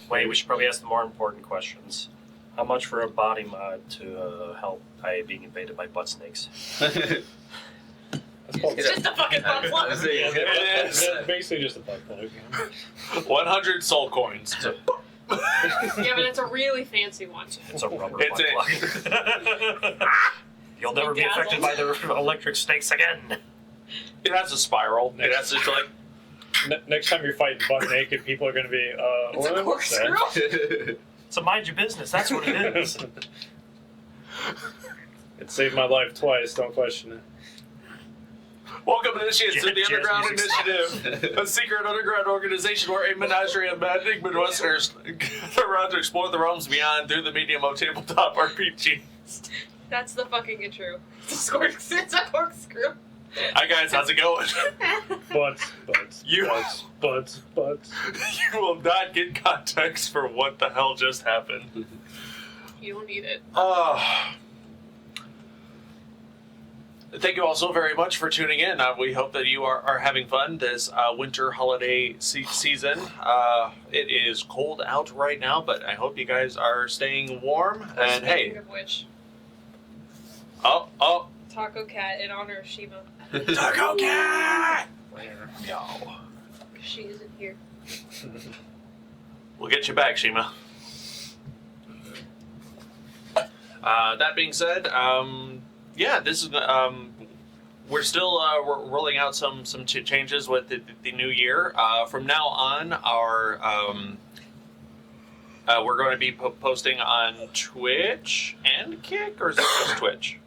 Wait, we should probably ask the more important questions. How much for a body mod to help by being invaded by butt snakes? It's just a fucking butt plug. It is. It's basically just a butt plug. 100 soul coins. Yeah, but it's a really fancy one. It's a rubber It's butt plug. You'll never be affected by the electric snakes again. It has a spiral. It has to like. Next time you're fighting butt naked, people are going to be, It's a what's that? corkscrew. So mind your business. That's what it is. It saved my life twice, don't question it. Welcome, initiates, to the Jazz Underground music. Initiative, a secret underground organization where a menagerie of magic Midwesterners gather around to explore the realms beyond through the medium of tabletop RPGs. That's the fucking intro. It's a corkscrew. Hi guys, how's it going? Butts. You- Butts. You will not get context for what the hell just happened. You don't need it. Thank you all so very much for tuning in. We hope that you are having fun this winter holiday season. It is cold out right now, but I hope you guys are staying warm. And Speaking hey, of which, oh, Taco Cat in honor of Shiima. Taco Cat! No. She isn't here. We'll get you back, Shiima. That being said, yeah, this is we're still rolling out some changes with the new year. From now on, our we're going to be posting on Twitch and Kick, or is it just Twitch?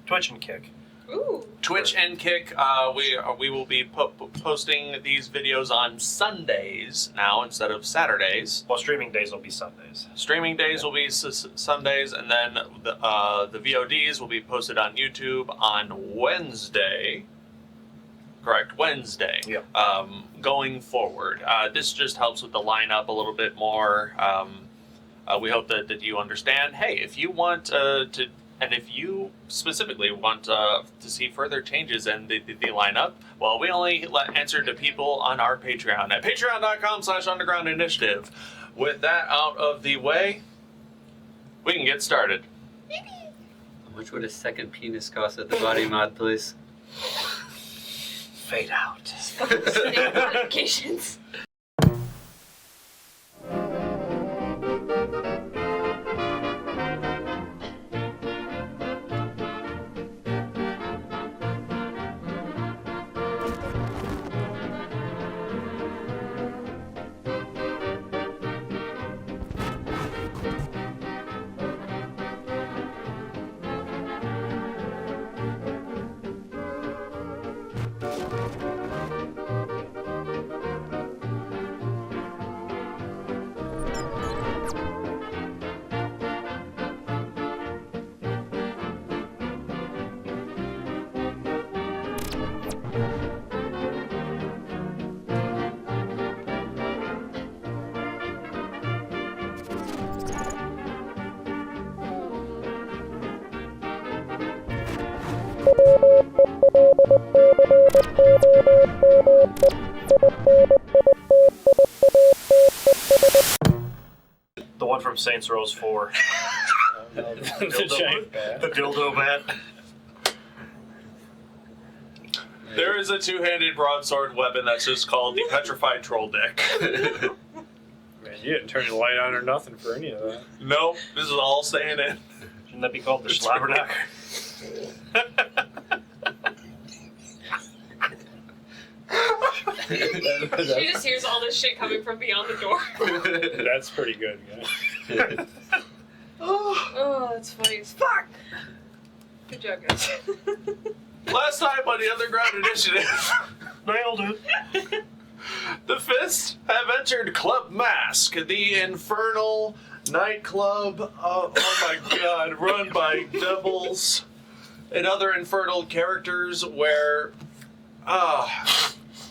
Twitch and Kick. Ooh. Twitch and Kick, we will be posting these videos on Sundays now instead of Saturdays. Well, streaming days will be Sundays. Streaming days will be Sundays, and then the VODs will be posted on YouTube on Wednesday. Correct, Wednesday. Yep. Going forward, this just helps with the lineup a little bit more. We hope that you understand. Hey, if you want to. And if you specifically want to see further changes in the lineup, well, we only answer to people on our Patreon at patreon.com/underground initiative. With that out of the way, we can get started. How much would a second penis cost at the body mod, please? Fade out. Fucking spinning notifications. The one from Saints Row 4. The giant bat. The dildo bat. There is a two-handed broadsword weapon that's just called the Petrified Troll Dick. Man, you didn't turn the light on or nothing for any of that. Nope, this is all staying in. Shouldn't that be called the Schlabberdack? She just hears all this shit coming from beyond the door. That's pretty good, guys. Oh, that's funny as fuck. Good job, guys. Last time on the Underground Initiative, Nailed it. the Fist have entered Club Mask, the infernal nightclub, oh my god, run by devils and other infernal characters where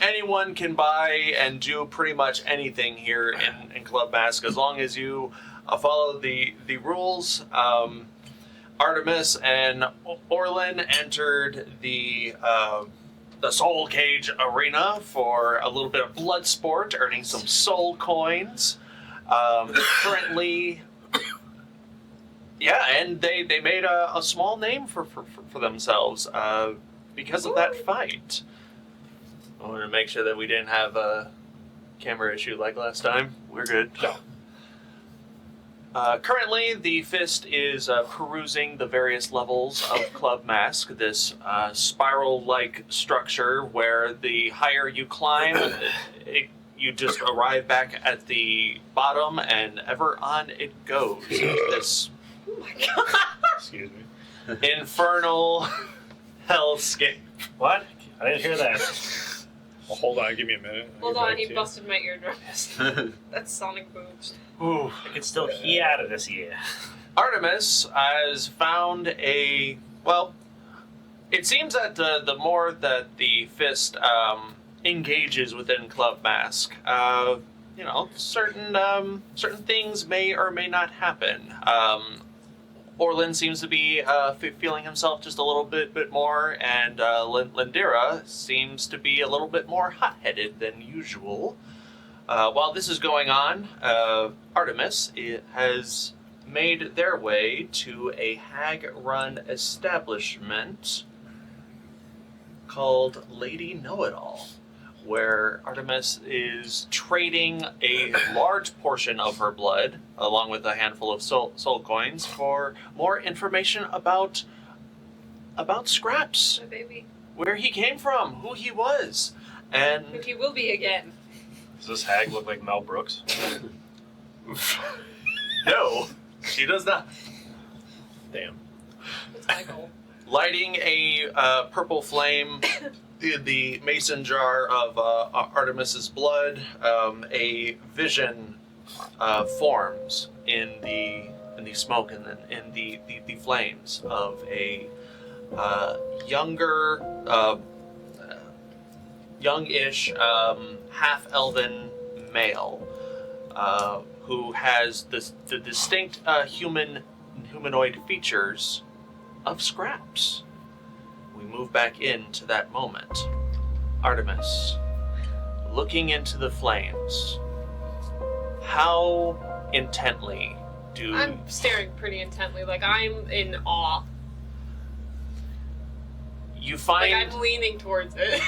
anyone can buy and do pretty much anything here in Club Mask as long as you follow the rules. Artemis and Orlin entered the the Soul Cage Arena for a little bit of blood sport, earning some soul coins. Currently, yeah, and they made a small name for themselves because of that fight. I wanted to make sure that we didn't have a camera issue like last time. We're good. No. Currently, the Fist is perusing the various levels of Club Mask, this spiral-like structure where the higher you climb, you just arrive back at the bottom, and ever on it goes. This Oh my god. Excuse me. infernal hellscape. What? I didn't hear that. Well, hold on, give me a minute. I'll Hold get on, back he to you. busted my eardrums. That's sonic booms. Ooh. I can still hear out of this year. Artemis has found a, well, it seems that the more that the Fist engages within Club Mask, certain things may or may not happen. Orlin seems to be feeling himself just a little bit more, and Lindira seems to be a little bit more hot-headed than usual. While this is going on, Artemis has made their way to a hag-run establishment called Lady Know-It-All, where Artemis is trading a large portion of her blood, along with a handful of soul coins, for more information about Scraps, My baby. where he came from, who he was, and But he will be again. Does this hag look like Mel Brooks? no, she does not. Damn. That's my goal. Lighting a purple flame in the mason jar of Artemis's blood, a vision forms in the smoke and in the flames of a youngish half-elven male who has the distinct humanoid features of Scraps. We move back into that moment. Artemis, looking into the flames, how intently do I'm staring pretty intently, like I'm in awe. you Like find I'm leaning towards it.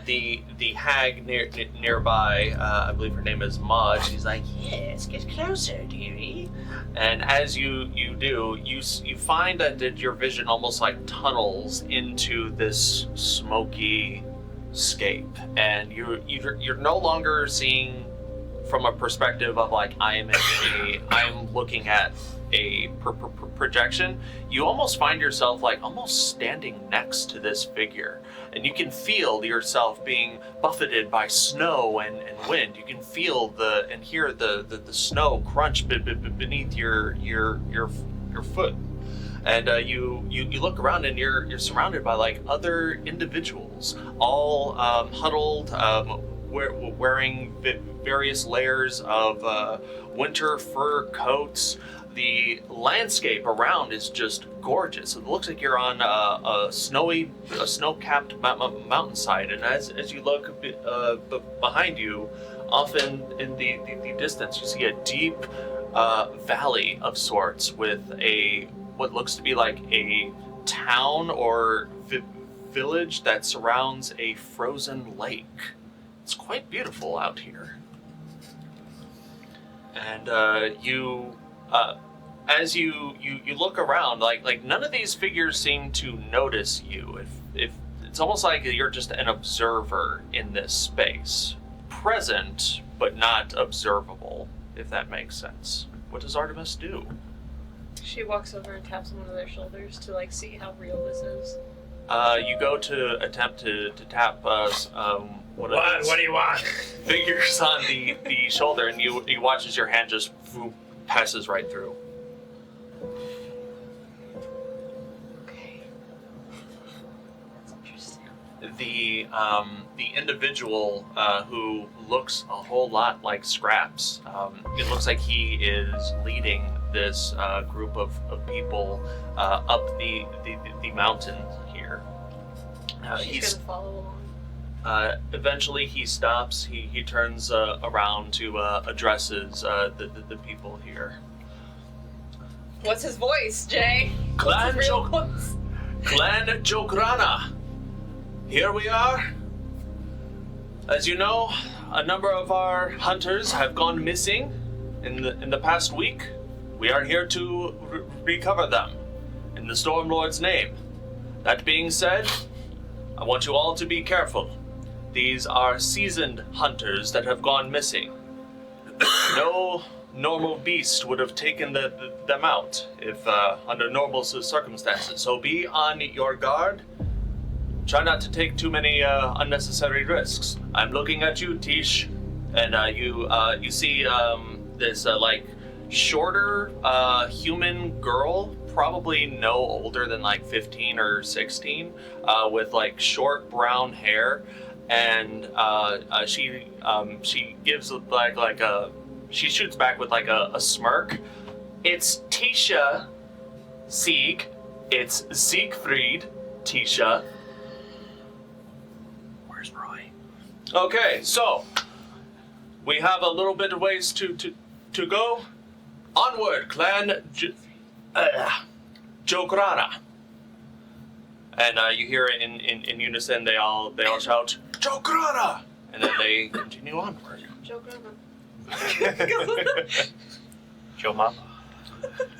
the hag nearby? I believe her name is Maud. She's like, "Yes, get closer, dearie." And as you do, you find that your vision almost like tunnels into this smoky scape, and you're no longer seeing from a perspective of like I'm looking at a projection. You almost find yourself like almost standing next to this figure, and you can feel yourself being buffeted by snow and wind. You can feel and hear the snow crunch beneath your foot, and you look around and you're surrounded by like other individuals, all huddled, wearing various layers of winter fur coats. The landscape around is just gorgeous. It looks like you're on a snow-capped mountainside, and as you look behind you, often in the distance, you see a deep valley of sorts with what looks to be like a town or village that surrounds a frozen lake. It's quite beautiful out here. And as you look around, like none of these figures seem to notice you. If it's almost like you're just an observer in this space, present but not observable, if that makes sense. What does Artemis do? She walks over and taps on one of their shoulders to like see how real this is. You go to attempt to tap what do you want? figures on the shoulder, and you watch as your hand just passes right through. Okay. That's interesting. The individual who looks a whole lot like Scraps, it looks like he is leading this group of people up the mountain here. She's He's gonna follow along. eventually he stops. He turns around to addresses the people here. What's his voice, Jay? Clan What's his real Jok- voice? Clan Jokrana. Here we are. As you know, a number of our hunters have gone missing in the past week. We are here to recover them in the Stormlord's name. That being said, I want you all to be careful. These are seasoned hunters that have gone missing. No normal beast would have taken them out if under normal circumstances. So be on your guard. Try not to take too many unnecessary risks. I'm looking at you, Tish, and you see this like shorter human girl, probably no older than like 15 or 16, with like short brown hair, and she gives like a she shoots back with like a smirk. It's Tisha Sieg. It's Siegfried Tisha. Where's Roy? Okay, so we have a little bit of ways to go. Onward, Clan Jokrana. And you hear it in unison. They all shout Jokrana, and then they continue onward. Joe Grumman. Joe Mama.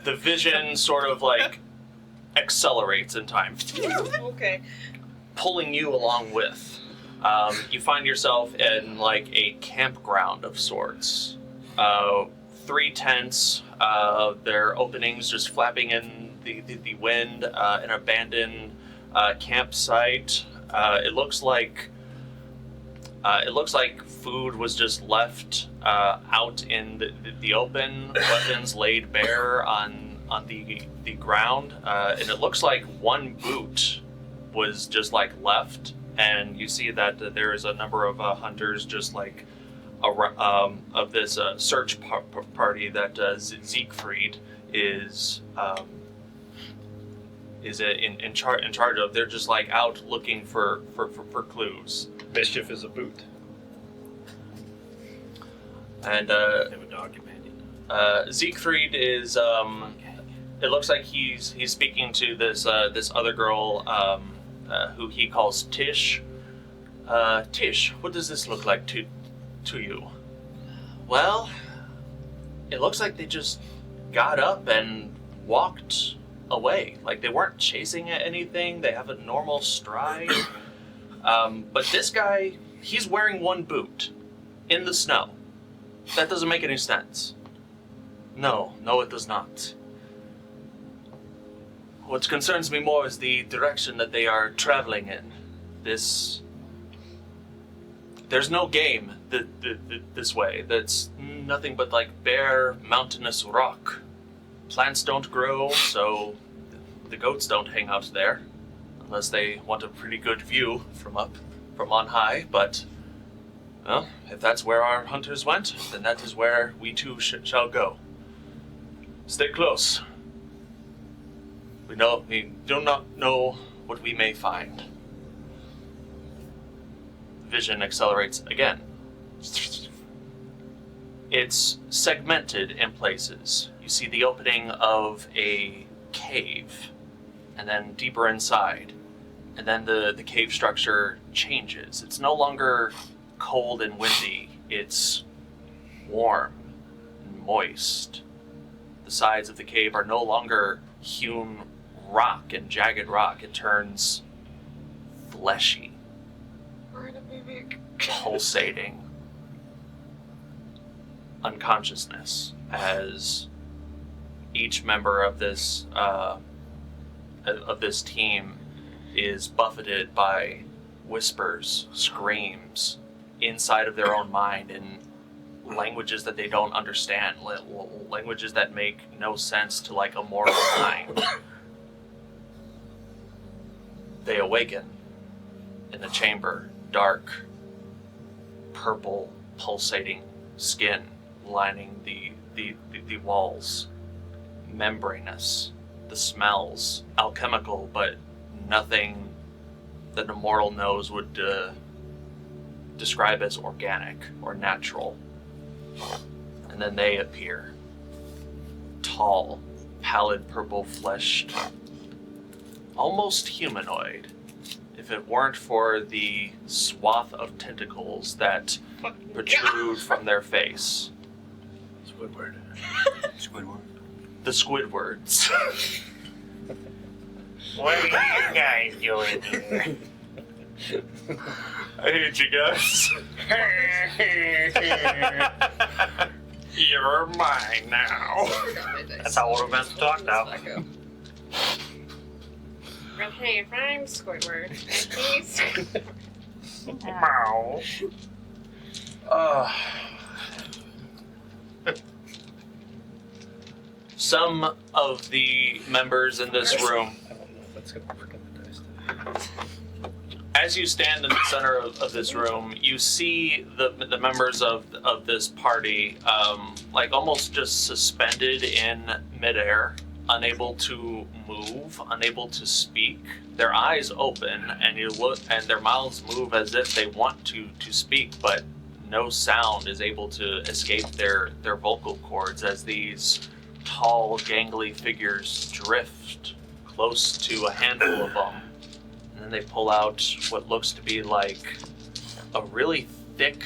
The vision sort of like accelerates in time, Okay. pulling you along with. You find yourself in like a campground of sorts. 3 tents, their openings just flapping in the wind, an abandoned campsite. It looks like food was just left out in the open, weapons laid bare on the ground, and it looks like one boot was just like left, and you see that there is a number of hunters just like of this search party that Siegfried is in charge of. They're just like out looking for clues. Mischief is a boot. And They have a dog companion. Siegfried is it looks like he's speaking to this other girl who he calls Tish. Tish, what does this look like to you? Well, it looks like they just got up and walked away. Like they weren't chasing at anything. They have a normal stride. But this guy, he's wearing one boot in the snow. That doesn't make any sense. No, it does not. What concerns me more is the direction that they are traveling in. There's no game this way. That's nothing but like bare mountainous rock. Plants don't grow, so the goats don't hang out there, unless they want a pretty good view from on high. But well, if that's where our hunters went, then that is where we too shall go. Stay close. We do not know what we may find. Vision accelerates again. It's segmented in places. You see the opening of a cave, and then deeper inside, and then the cave structure changes. It's no longer cold and windy. It's warm and moist. The sides of the cave are no longer hewn rock and jagged rock. It turns fleshy, We're in a mimic. pulsating unconsciousness as each member of this team is buffeted by whispers, screams inside of their own mind in languages that they don't understand, languages that make no sense to like a mortal mind. They awaken in the chamber, dark, purple, pulsating skin lining the walls, membranous, the smells, alchemical, but nothing that a mortal nose would describe as organic or natural. And then they appear. Tall, pallid purple-fleshed, almost humanoid, if it weren't for the swath of tentacles that protrude from their face. Squidward. Squidward. The Squidwards. What are you guys doing here? I hate you guys. You're mine now. That's how we're meant to talk now. Okay, if I'm Squidward, and he's Meow. Some of the members in this room, I don't know if that's gonna work on the dice. as you stand in the center of this room, you see the members of this party, like almost just suspended in midair, unable to move, unable to speak. Their eyes open, and you look, and their mouths move as if they want to speak, but no sound is able to escape their vocal cords as these tall, gangly figures drift close to a handful of them. And then they pull out what looks to be like a really thick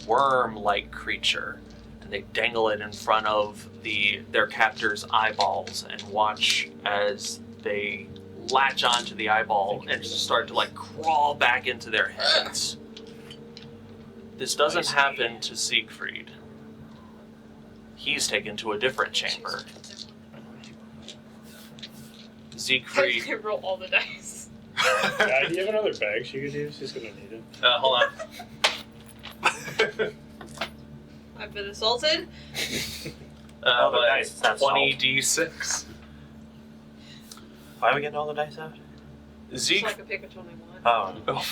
worm-like creature, and they dangle it in front of their captor's eyeballs and watch as they latch onto the eyeball and just start to like crawl back into their heads. This doesn't happen to Siegfried. He's taken to a different chamber. Siegfried. I roll all the dice. Do you have another bag she could use? She's gonna need it. Hold on. I've been assaulted. All the dice, it's not 20d6. Why are we getting all the dice out? So I can pick which one I want. Oh.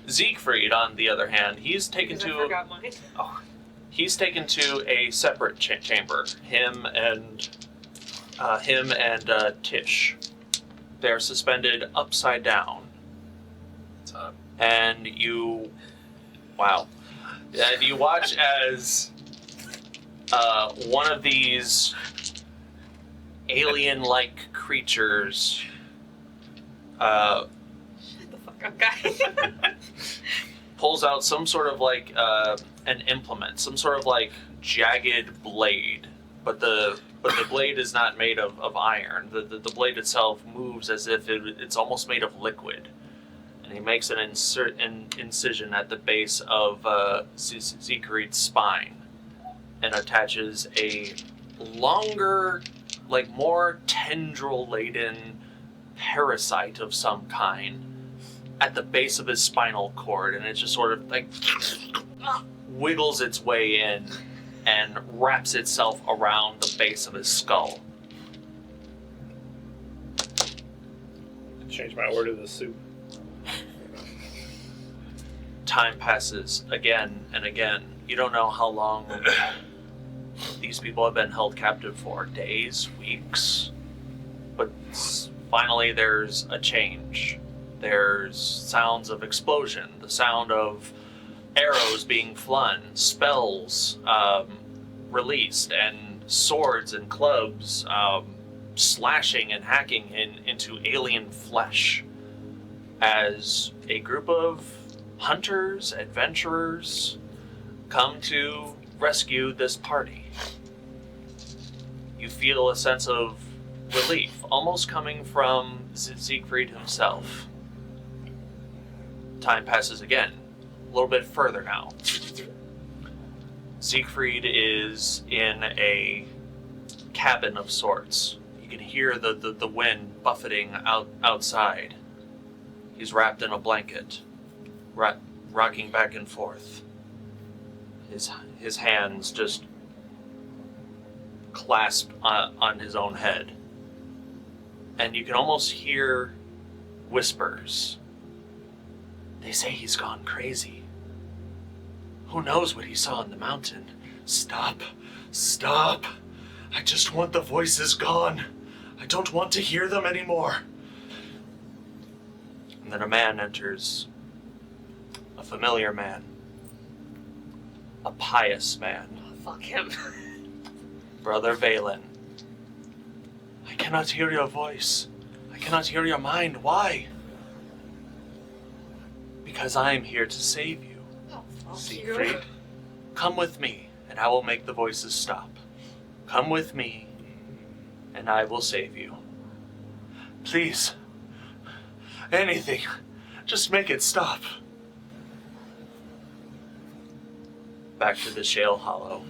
Siegfried, on the other hand, he's taken Because I to forgot mine. a separate chamber. Him and Tish. They're suspended upside down. And you watch as one of these alien-like creatures Shut the fuck up, guys. pulls out some sort of like an implement, some sort of like jagged blade, but the blade is not made of iron. The blade itself moves as if it's almost made of liquid, and he makes an incision at the base of Siegfried's spine and attaches a longer, like more tendril-laden parasite of some kind at the base of his spinal cord, and it just sort of like wiggles its way in and wraps itself around the base of his skull. Change my order to the soup. Time passes again and again. You don't know how long these people have been held captive for. Days, weeks. But finally there's a change. There's sounds of explosion, the sound of arrows being flung, spells released, and swords and clubs slashing and hacking into alien flesh as a group of hunters, adventurers come to rescue this party. You feel a sense of relief, almost coming from Siegfried himself. Time passes again, a little bit further now. Siegfried is in a cabin of sorts. You can hear the wind buffeting outside. He's wrapped in a blanket, rocking back and forth. His hands just clasped on his own head. And you can almost hear whispers. They say he's gone crazy. Who knows what he saw on the mountain? Stop. Stop. I just want the voices gone. I don't want to hear them anymore. And then a man enters. A familiar man. A pious man. Oh, fuck him. Brother Valen. I cannot hear your voice. I cannot hear your mind. Why? Because I am here to save you. Oh, fuck Siegfried, you. come with me, and I will make the voices stop. Come with me, and I will save you. Please. Anything. Just make it stop. Back to the Shale Hollow,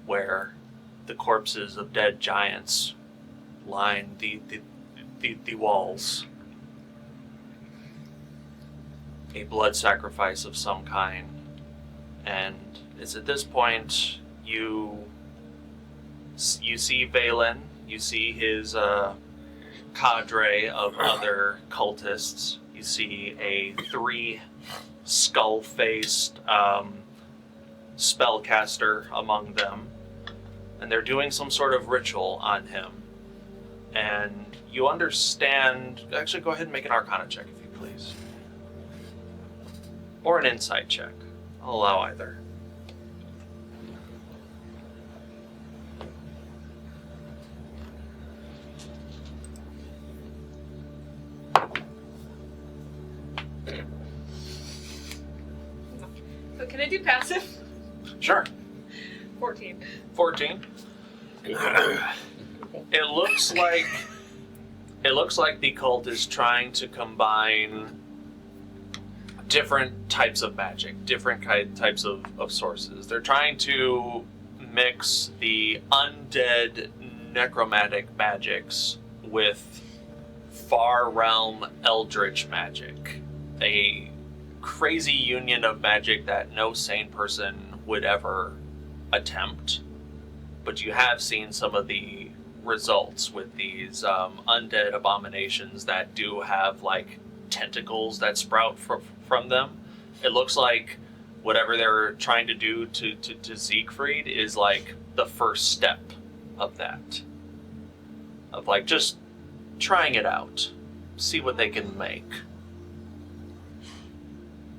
where the corpses of dead giants line the walls. A blood sacrifice of some kind. And it's at this point you see Valen, you see his cadre of other cultists. You see a 3 skull-faced spellcaster among them, and they're doing some sort of ritual on him. And you understand. Actually, go ahead and make an Arcana check if you please, or an Insight check. I'll allow either. So can I do passive? Sure. 14. 14. It looks like the cult is trying to combine different types of magic, different types of sources. They're trying to mix the undead necromantic magics with far realm eldritch magic. A crazy union of magic that no sane person would ever attempt. But you have seen some of the results with these undead abominations that do have like tentacles that sprout from them. It looks like whatever they're trying to do to Siegfried is like the first step of that. Of like just trying it out. See what they can make.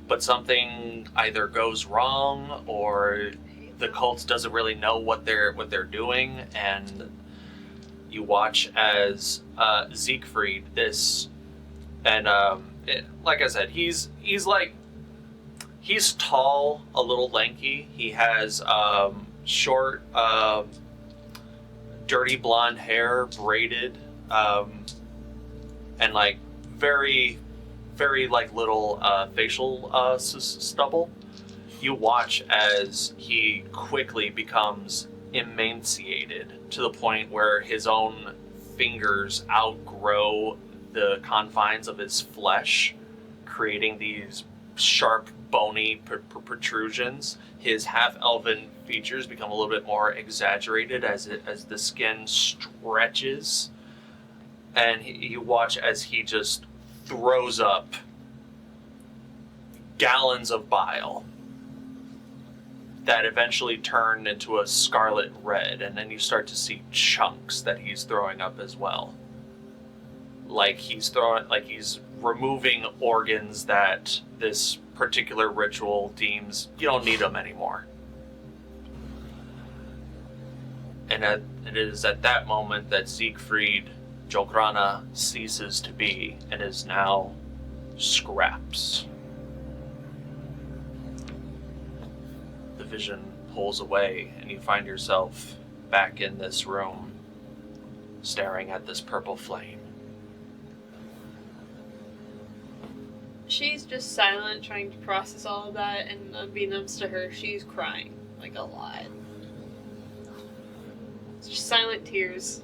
But something either goes wrong or the cult doesn't really know what they're doing, and you watch as Siegfried, like I said, he's tall, a little lanky. He has short, dirty blonde hair, braided, and like very, very like little facial stubble. You watch as he quickly becomes emaciated to the point where his own fingers outgrow the confines of his flesh, creating these sharp, bony protrusions. His half-elven features become a little bit more exaggerated as the skin stretches, and you watch as he just throws up gallons of bile that eventually turn into a scarlet red, and then you start to see chunks that he's throwing up as well. Like he's removing organs that this particular ritual deems you don't need them anymore. And it is at that moment that Siegfried Jograna ceases to be and is now scraps. The vision pulls away and you find yourself back in this room, staring at this purple flame. She's just silent, trying to process all of that, and unbeknownst to her, she's crying, like a lot. It's just silent tears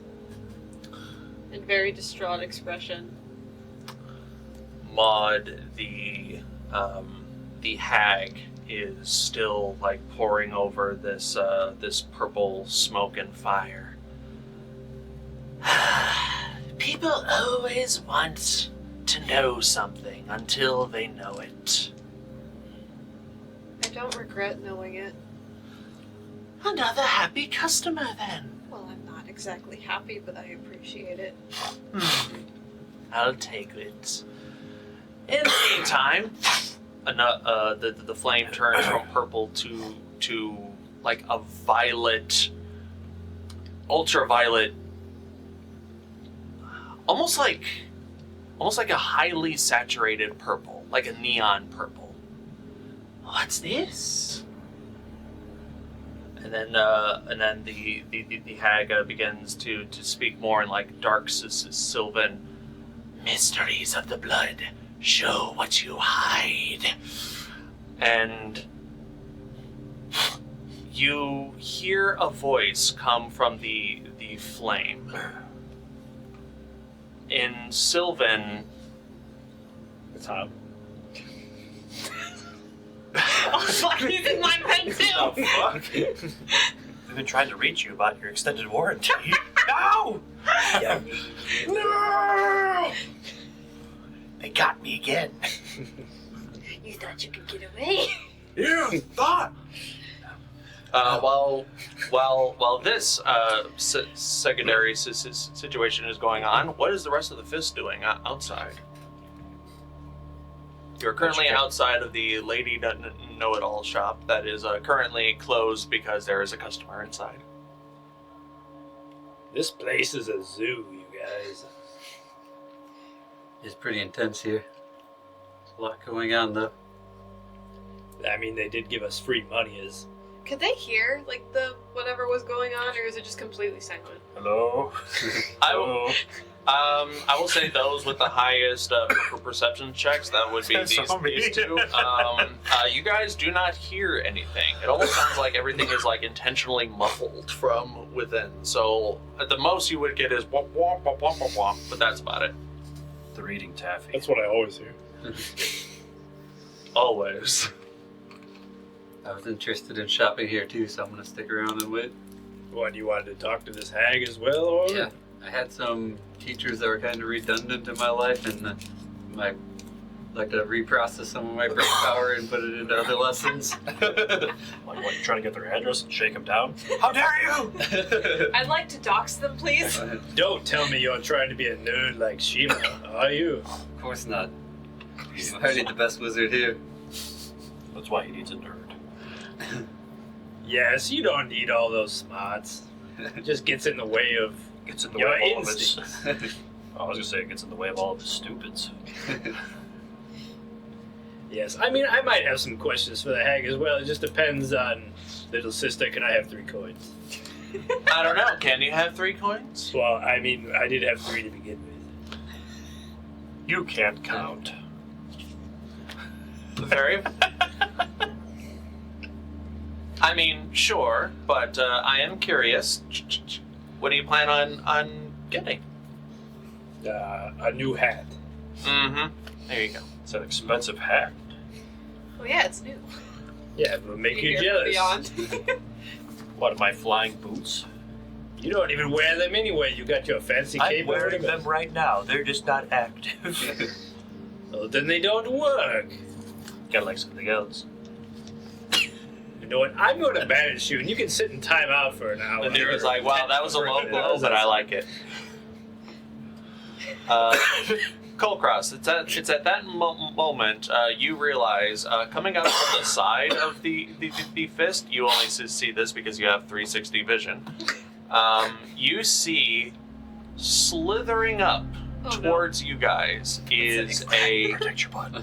and very distraught expression. Maud, the hag, is still like poring over this purple smoke and fire. People always want to know something until they know it. I don't regret knowing it. Another happy customer, then. Well, I'm not a exactly happy, but I appreciate it. I'll take it. In the meantime, the flame turns from purple to like a violet, ultraviolet, almost like a highly saturated purple, like a neon purple. What's this? And then the hag begins to speak more in like dark Sylvan. Mysteries of the blood, show what you hide. And you hear a voice come from the flame. In Sylvan, It's hot. Oh fuck, he's in my pen too! Oh, fuck. We've been trying to reach you about your extended warranty. No! Yeah. No! They got me again. You thought you could get away? You thought? while this secondary situation is going on, what is the rest of the fist doing outside? You're currently outside of the Lady Know-It-All shop that is currently closed because there is a customer inside. This place is a zoo, you guys. It's pretty intense here. There's a lot going on, though. I mean, they did give us free money as... Could they hear, like, the whatever was going on, or is it just completely silent? Hello? I will say those with the highest perception checks, that would be these two. You guys do not hear anything. It almost sounds like everything is like intentionally muffled from within. So at the most you would get is womp womp womp womp womp womp, but that's about it. They're eating taffy. That's what I always hear. Always. I was interested in shopping here too, so I'm gonna stick around and wait. What, you wanted to talk to this hag as well, or? Yeah, I had some teachers that were kind of redundant in my life, and I like to reprocess some of my brain power and put it into other lessons. Like, what, you trying to get their address and shake them down? How dare you! I'd like to dox them, please. Don't tell me you're trying to be a nerd like Shiima, are you? Of course not. I'm already the best wizard here. That's why he needs a nerd. Yes, you don't need all those smarts. It just gets in the way of Gets in the your way of all of instincts. it. I was gonna say it gets in the way of all of his stupids. Yes, I mean, I might have some questions for the hag as well. It just depends on, little sister, can I have 3 coins? I don't know. Can you have 3 coins? Well, I mean, I did have 3 to begin with. You can't count. Very. I mean, sure, but I am curious. What do you plan on getting? A new hat. Mm-hmm. There you go. It's an expensive hat. Oh yeah, it's new. Yeah, it'll make you Here jealous. Beyond. What, am I flying boots? You don't even wear them anyway. You got your fancy cape. I'm wearing over them right now. They're just not active. Well, then they don't work. Gotta like something else. You know what? I'm going to banish you, and you can sit in timeout for an hour. And he was like, wow, that was a low blow, but I like it. Kulkras, it's at that moment you realize, coming out from the side of the fist, you only see this because you have 360 vision. You see slithering up towards you guys is a... Protect your butt.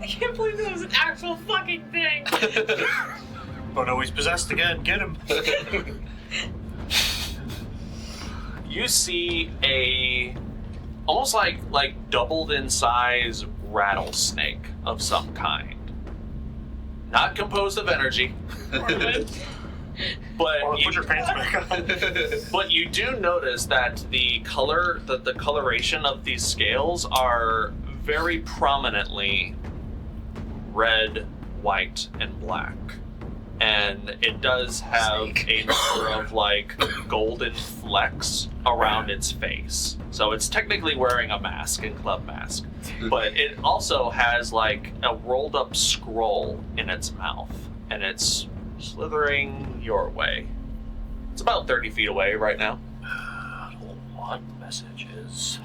I can't believe that was an actual fucking thing. Oh no, he's possessed again. Get him. You see a almost like doubled in size rattlesnake of some kind. Not composed of energy. But Or put your pants back on. But you do notice that the coloration of these scales are very prominently red, white, and black. And it does have a number of like golden flecks around its face. So it's technically wearing a mask, a club mask. But it also has like a rolled up scroll in its mouth. And it's slithering your way. It's about 30 feet away right now. I don't want messages.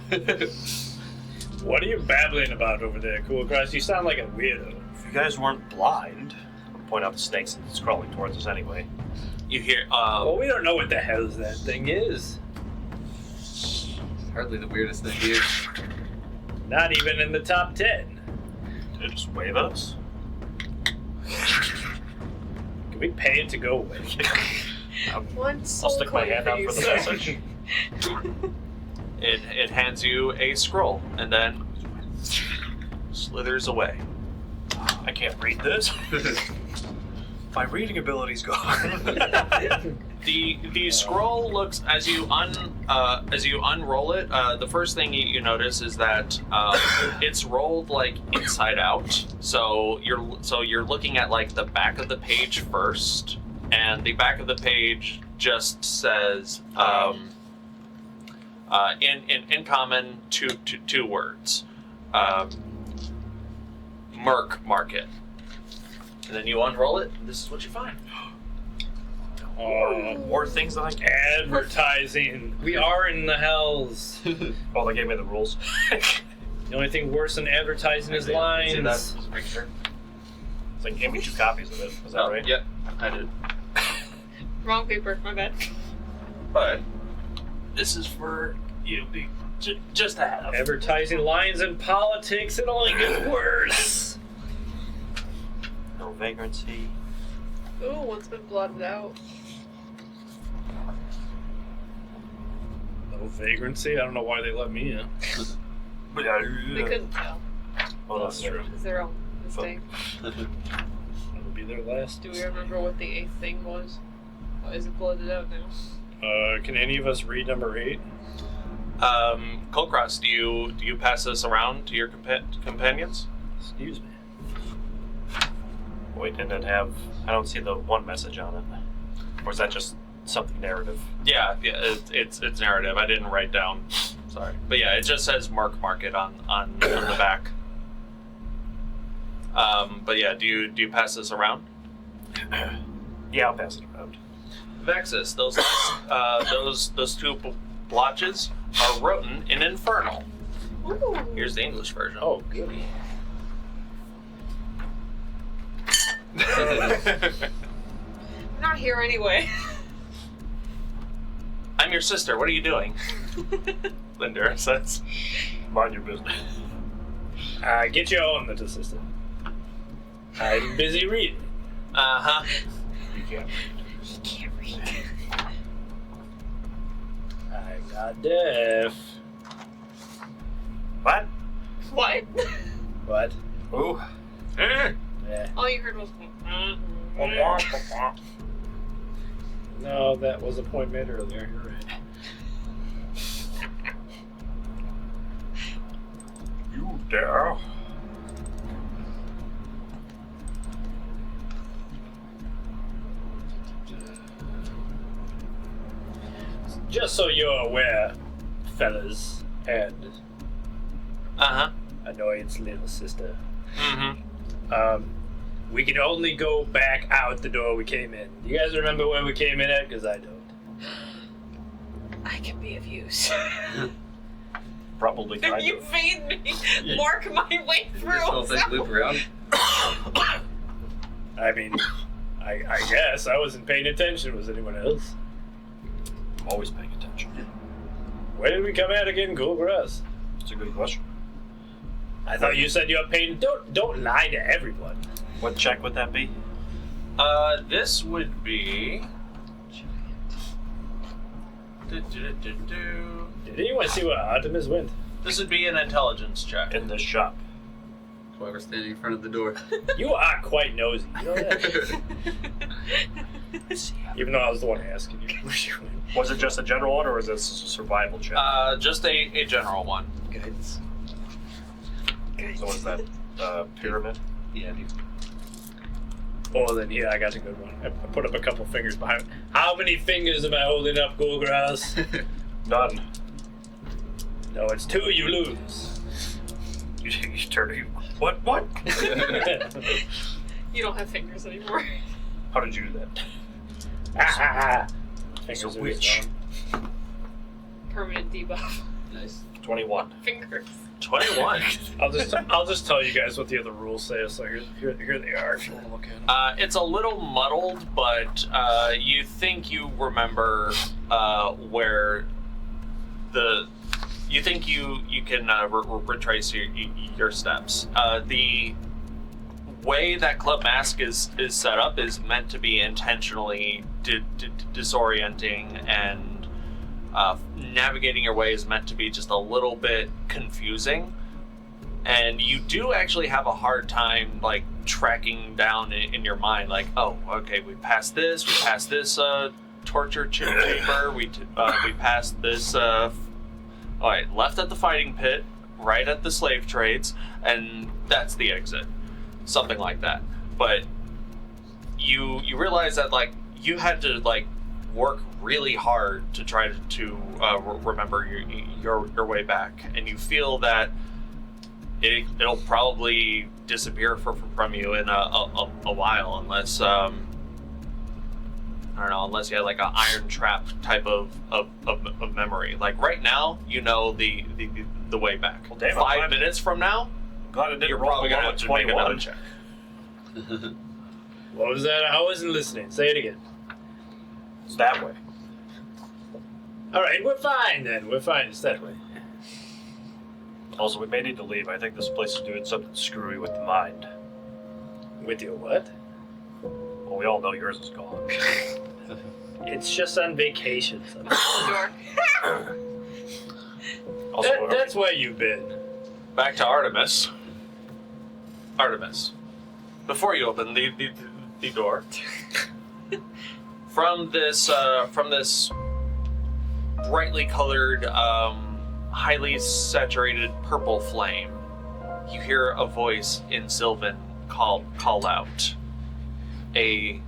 What are you babbling about over there, Kulkras? You sound like a weirdo. If you guys weren't blind, I would point out the snakes that's crawling towards us anyway. You hear, Well, we don't know what the hell that thing is. Hardly the weirdest thing here. Not even in the top 10. Did it just wave at us? Can we pay it to go away? One I'll soul stick my coin hand for out you, for the sir. message. it hands you a scroll and then slithers away. I can't read this. My reading ability's gone. The scroll looks as you unroll it. The first thing you notice is that it's rolled like inside out. So you're looking at like the back of the page first, and the back of the page just says in common two words, Merc Market. And then you unroll it, and this is what you find. More things than I can. Advertising. We are in the hells. Oh, they gave me the rules. The only thing worse than advertising is See that? lines. Just make sure. So they gave me 2 copies of it. Was that right? Yep, I did. Wrong paper, my bad. But this is for you, just to have. Advertising lines in politics, it only gets worse. No vagrancy. Ooh, one's been blotted out. No vagrancy. I don't know why they let me in. But They couldn't tell. Oh, that's true. It's their own mistake. It'll be their last. Do we remember what the 8th thing was? Oh, is it blotted out now? Can any of us read number 8? Kulkras, do you pass this around to your companions? Excuse me. Wait, and then have... I don't see the one message on it. Or is that just something narrative? Yeah, it's narrative. I didn't write down. Sorry, but yeah, it just says Merc Market on the back. But yeah, do you pass this around? Yeah, I'll pass it around. Vaxxus, those 2 blotches are written in Infernal. Ooh. Here's the English version. Oh, goody. I'm not here anyway. I'm your sister. What are you doing? Linda says. Mind your business. Get your own little sister. I'm busy reading. Uh-huh. You can't. He can't read. I'm not deaf. What? What? What? Ooh. Yeah. All you heard was. No, that was a point made earlier. You're right. You dare? Just so you're aware, fellas, and Uh-huh. annoyance little sister. Mm-hmm. We can only go back out the door we came in. You guys remember where we came in at? Because I don't. I can be of use. Probably kind You of. made me mark my way through. This whole thing loop around. I mean, I guess I wasn't paying attention. Was anyone else? I'm always paying attention. Where did we come at again, Kulkras? It's a good question. I thought you said you were paying. Don't lie to everyone. What check would that be? This would be... Did anyone see where Artemis went? This would be an intelligence check. In this shop. That's why we're standing in front of the door. You are quite nosy. You know that? Even though I was the one asking you where she went. Was it just a general one, or was this a survival check? Just a general one. Guys. So was that pyramid? Yeah, dude. Oh, then yeah, I got a good one. I put up a couple fingers behind. How many fingers am I holding up, Kulkras? None. No, it's 2. You lose. You turn. What? You don't have fingers anymore. How did you do that? Fingers a are witch. gone. Permanent debuff. Nice. 21. Fingers. 21. I'll just tell you guys what the other rules say. So here they are. If you want to look at them. It's a little muddled, but you think you remember where you think you can retrace your steps. The way that Club Mask is set up is meant to be intentionally disorienting, and navigating your way is meant to be just a little bit confusing. And you do actually have a hard time, like, tracking down in your mind, like, oh, okay, we passed this torture chamber, we passed this, alright, left at the fighting pit, right at the slave trades, and that's the exit. Something like that. But you realize that, like, you had to, like, work really hard to try to remember your way back, and you feel that it'll probably disappear from you in a while, unless I don't know, unless you had like an iron trap type of memory. Like right now, you know the way back. Well, damn, 5 minutes from now, Glad I didn't you're roll probably gonna below have a to make another 21. check. What was that? I wasn't listening. Say it again. It's that way. All right, we're fine then. We're fine. It's that way. Also, we may need to leave. I think this place is doing something screwy with the mind. With your what? Well, we all know yours is gone. It's just on vacation. Son. Door. Also, That's where you've been. Back to Artemis. Artemis, before you open the door, from this brightly colored, highly saturated purple flame, you hear a voice in Sylvan call out. A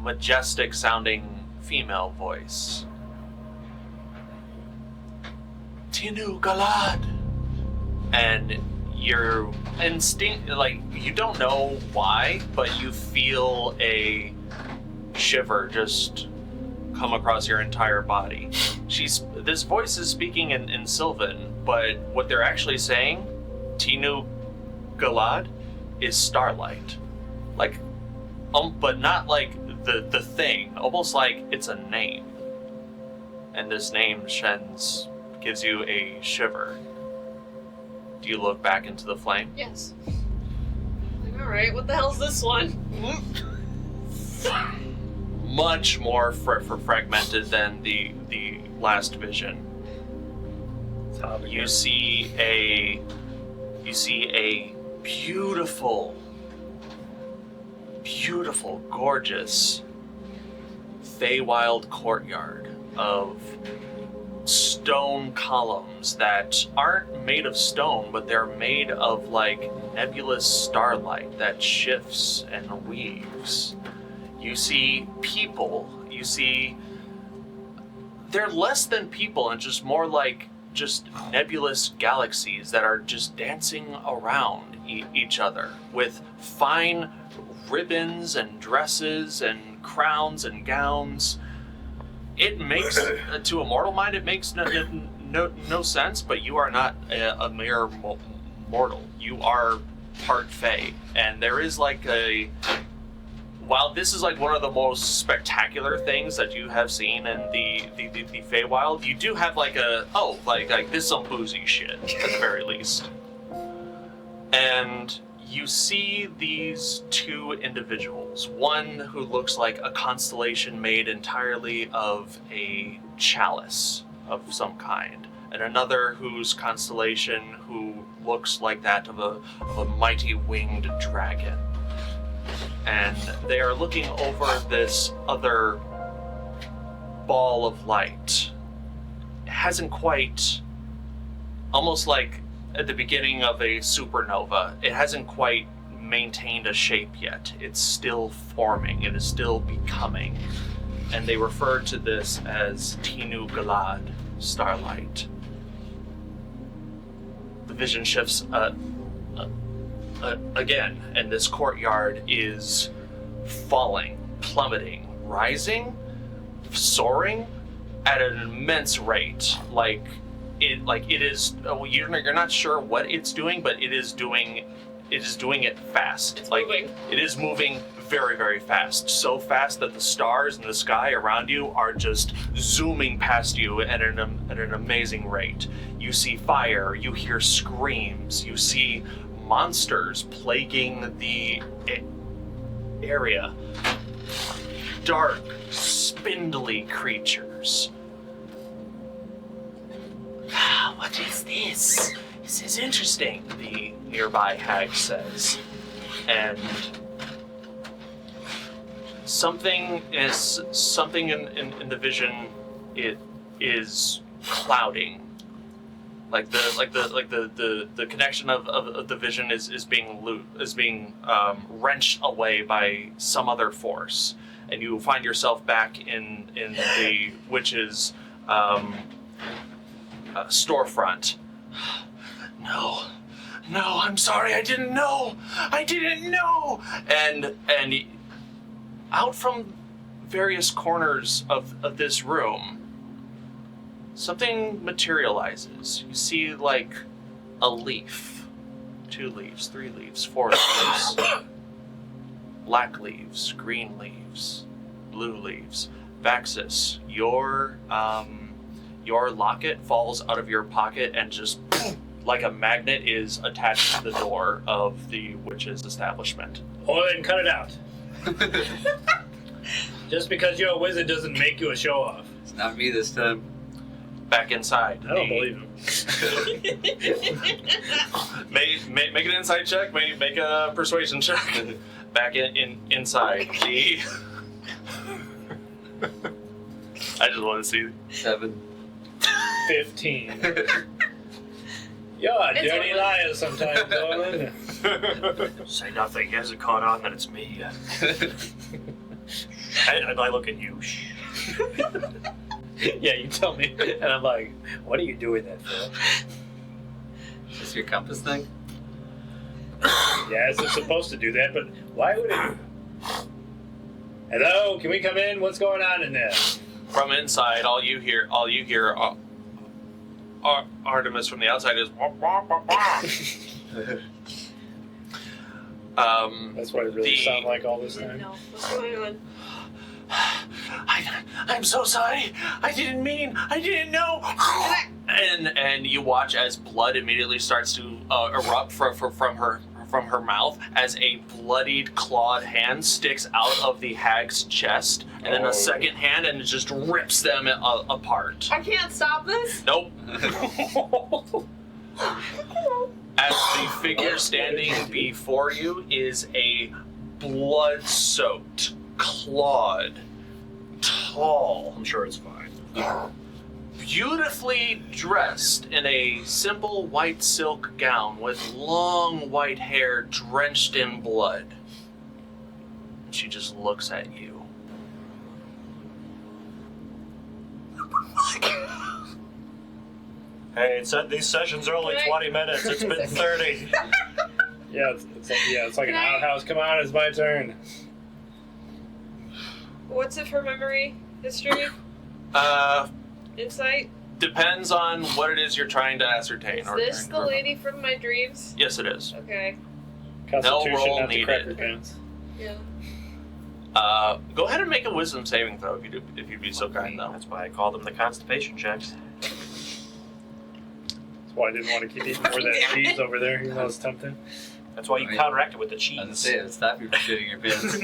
majestic sounding female voice. Tinu Galad. And your instinct, like, you don't know why, but you feel a shiver just come across your entire body. This voice is speaking in Sylvan, but what they're actually saying, Tinu Galad, is starlight. Like, but not like the thing, almost like it's a name. And this name, Shen's, gives you a shiver. Do you look back into the flame? Yes. Like, alright, what the hell's this one? Much more fragmented than the last vision. You see a beautiful, gorgeous Feywild courtyard of stone columns that aren't made of stone, but they're made of like nebulous starlight that shifts and weaves. You see people, they're less than people and just more like just nebulous galaxies that are just dancing around each other with fine ribbons and dresses and crowns and gowns. It makes, to a mortal mind, it makes no sense, but you are not a mere mortal. You are part Fey. And there is like while this is like one of the most spectacular things that you have seen in the Feywild, you do have like like this is some boozy shit, at the very least. And you see these two individuals, one who looks like a constellation made entirely of a chalice of some kind, and another whose constellation who looks like that of a mighty winged dragon. And they are looking over this other ball of light. It hasn't quite, almost like at the beginning of a supernova, it hasn't quite maintained a shape yet. It's still forming, it is still becoming. And they refer to this as Tinu Galad, starlight. The vision shifts again, and this courtyard is falling plummeting, rising, soaring at an immense rate. It is. You're not sure what it's doing, but it is doing it fast. It's moving. It is moving very, very fast. So fast that the stars in the sky around you are just zooming past you at an amazing rate. You see fire, you hear screams, you see monsters plaguing the area. Dark, spindly creatures. What is this? This is interesting, the nearby hag says. And something in the vision, it is clouding. Like the connection of the vision is being wrenched away by some other force, and you find yourself back in the witch's storefront. No, I'm sorry, I didn't know. And out from various corners of this room, something materializes. You see like a leaf, 2 leaves, 3 leaves, 4 leaves, black leaves, green leaves, blue leaves. Vaxxus, your locket falls out of your pocket and just like a magnet is attached to the door of the witch's establishment. Orlin, cut it out. Just because you're a wizard doesn't make you a show-off. It's not me this time. Back inside. I don't believe him. Make an insight check. Make a persuasion check. Back inside. The. I just want to see. 7. 15. You're a It's dirty Orlin. liar sometimes, Orlin. Say nothing. He hasn't caught on that it's me yet. And I look at you. Shh. Yeah, you tell me. And I'm like, what are you doing that for? Is this your compass thing? Yeah, it's supposed to do that, but why would it? Hello, can we come in? What's going on in there? From inside, all you hear, Artemis from the outside is. That's what it really sound like all this time. No, what's going on? I'm so sorry. I didn't know. And you watch as blood immediately starts to erupt from her mouth as a bloodied, clawed hand sticks out of the hag's chest, and then a second hand, and it just rips them apart. I can't stop this? Nope. As the figure standing before you is a blood-soaked, clawed, tall, I'm sure it's fine. beautifully dressed in a simple white silk gown with long white hair drenched in blood. She just looks at you. Hey, these sessions are only 20 minutes. It's been 30. Yeah, it's like an outhouse. Come on, it's my turn. What's it for memory? History? Insight? Depends on what it is you're trying to ascertain. Is or this trying the to lady from my dreams? Yes, it is. Okay. Constitution, roll not the needed. cracker pants. Yeah. Go ahead and make a wisdom saving throw if you'd be so kind, though. That's why I call them the constipation checks. That's why I didn't want to keep eating more of that cheese over there, even though it's tempting. That's why you counteract it with the cheese. I was gonna say, it would stop you from shitting your pants.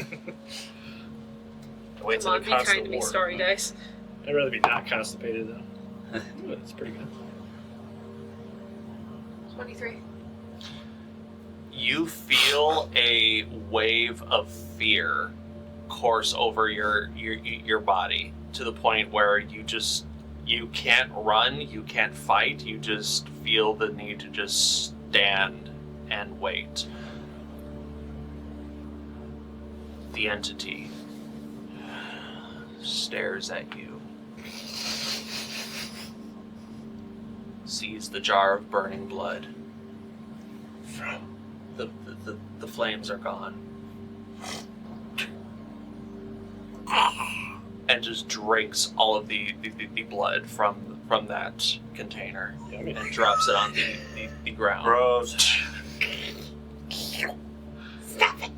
The way it's Come on, in be a kind constant to me, war. story dice. I'd rather be not constipated, though. Ooh, that's pretty good. 23. You feel a wave of fear course over your body to the point where you can't run, you can't fight, you just feel the need to just stand and wait. The entity stares at you, sees the jar of burning blood. The flames are gone. just drinks all of the blood from that container Yummy. and drops it on the ground. Gross. Stop it.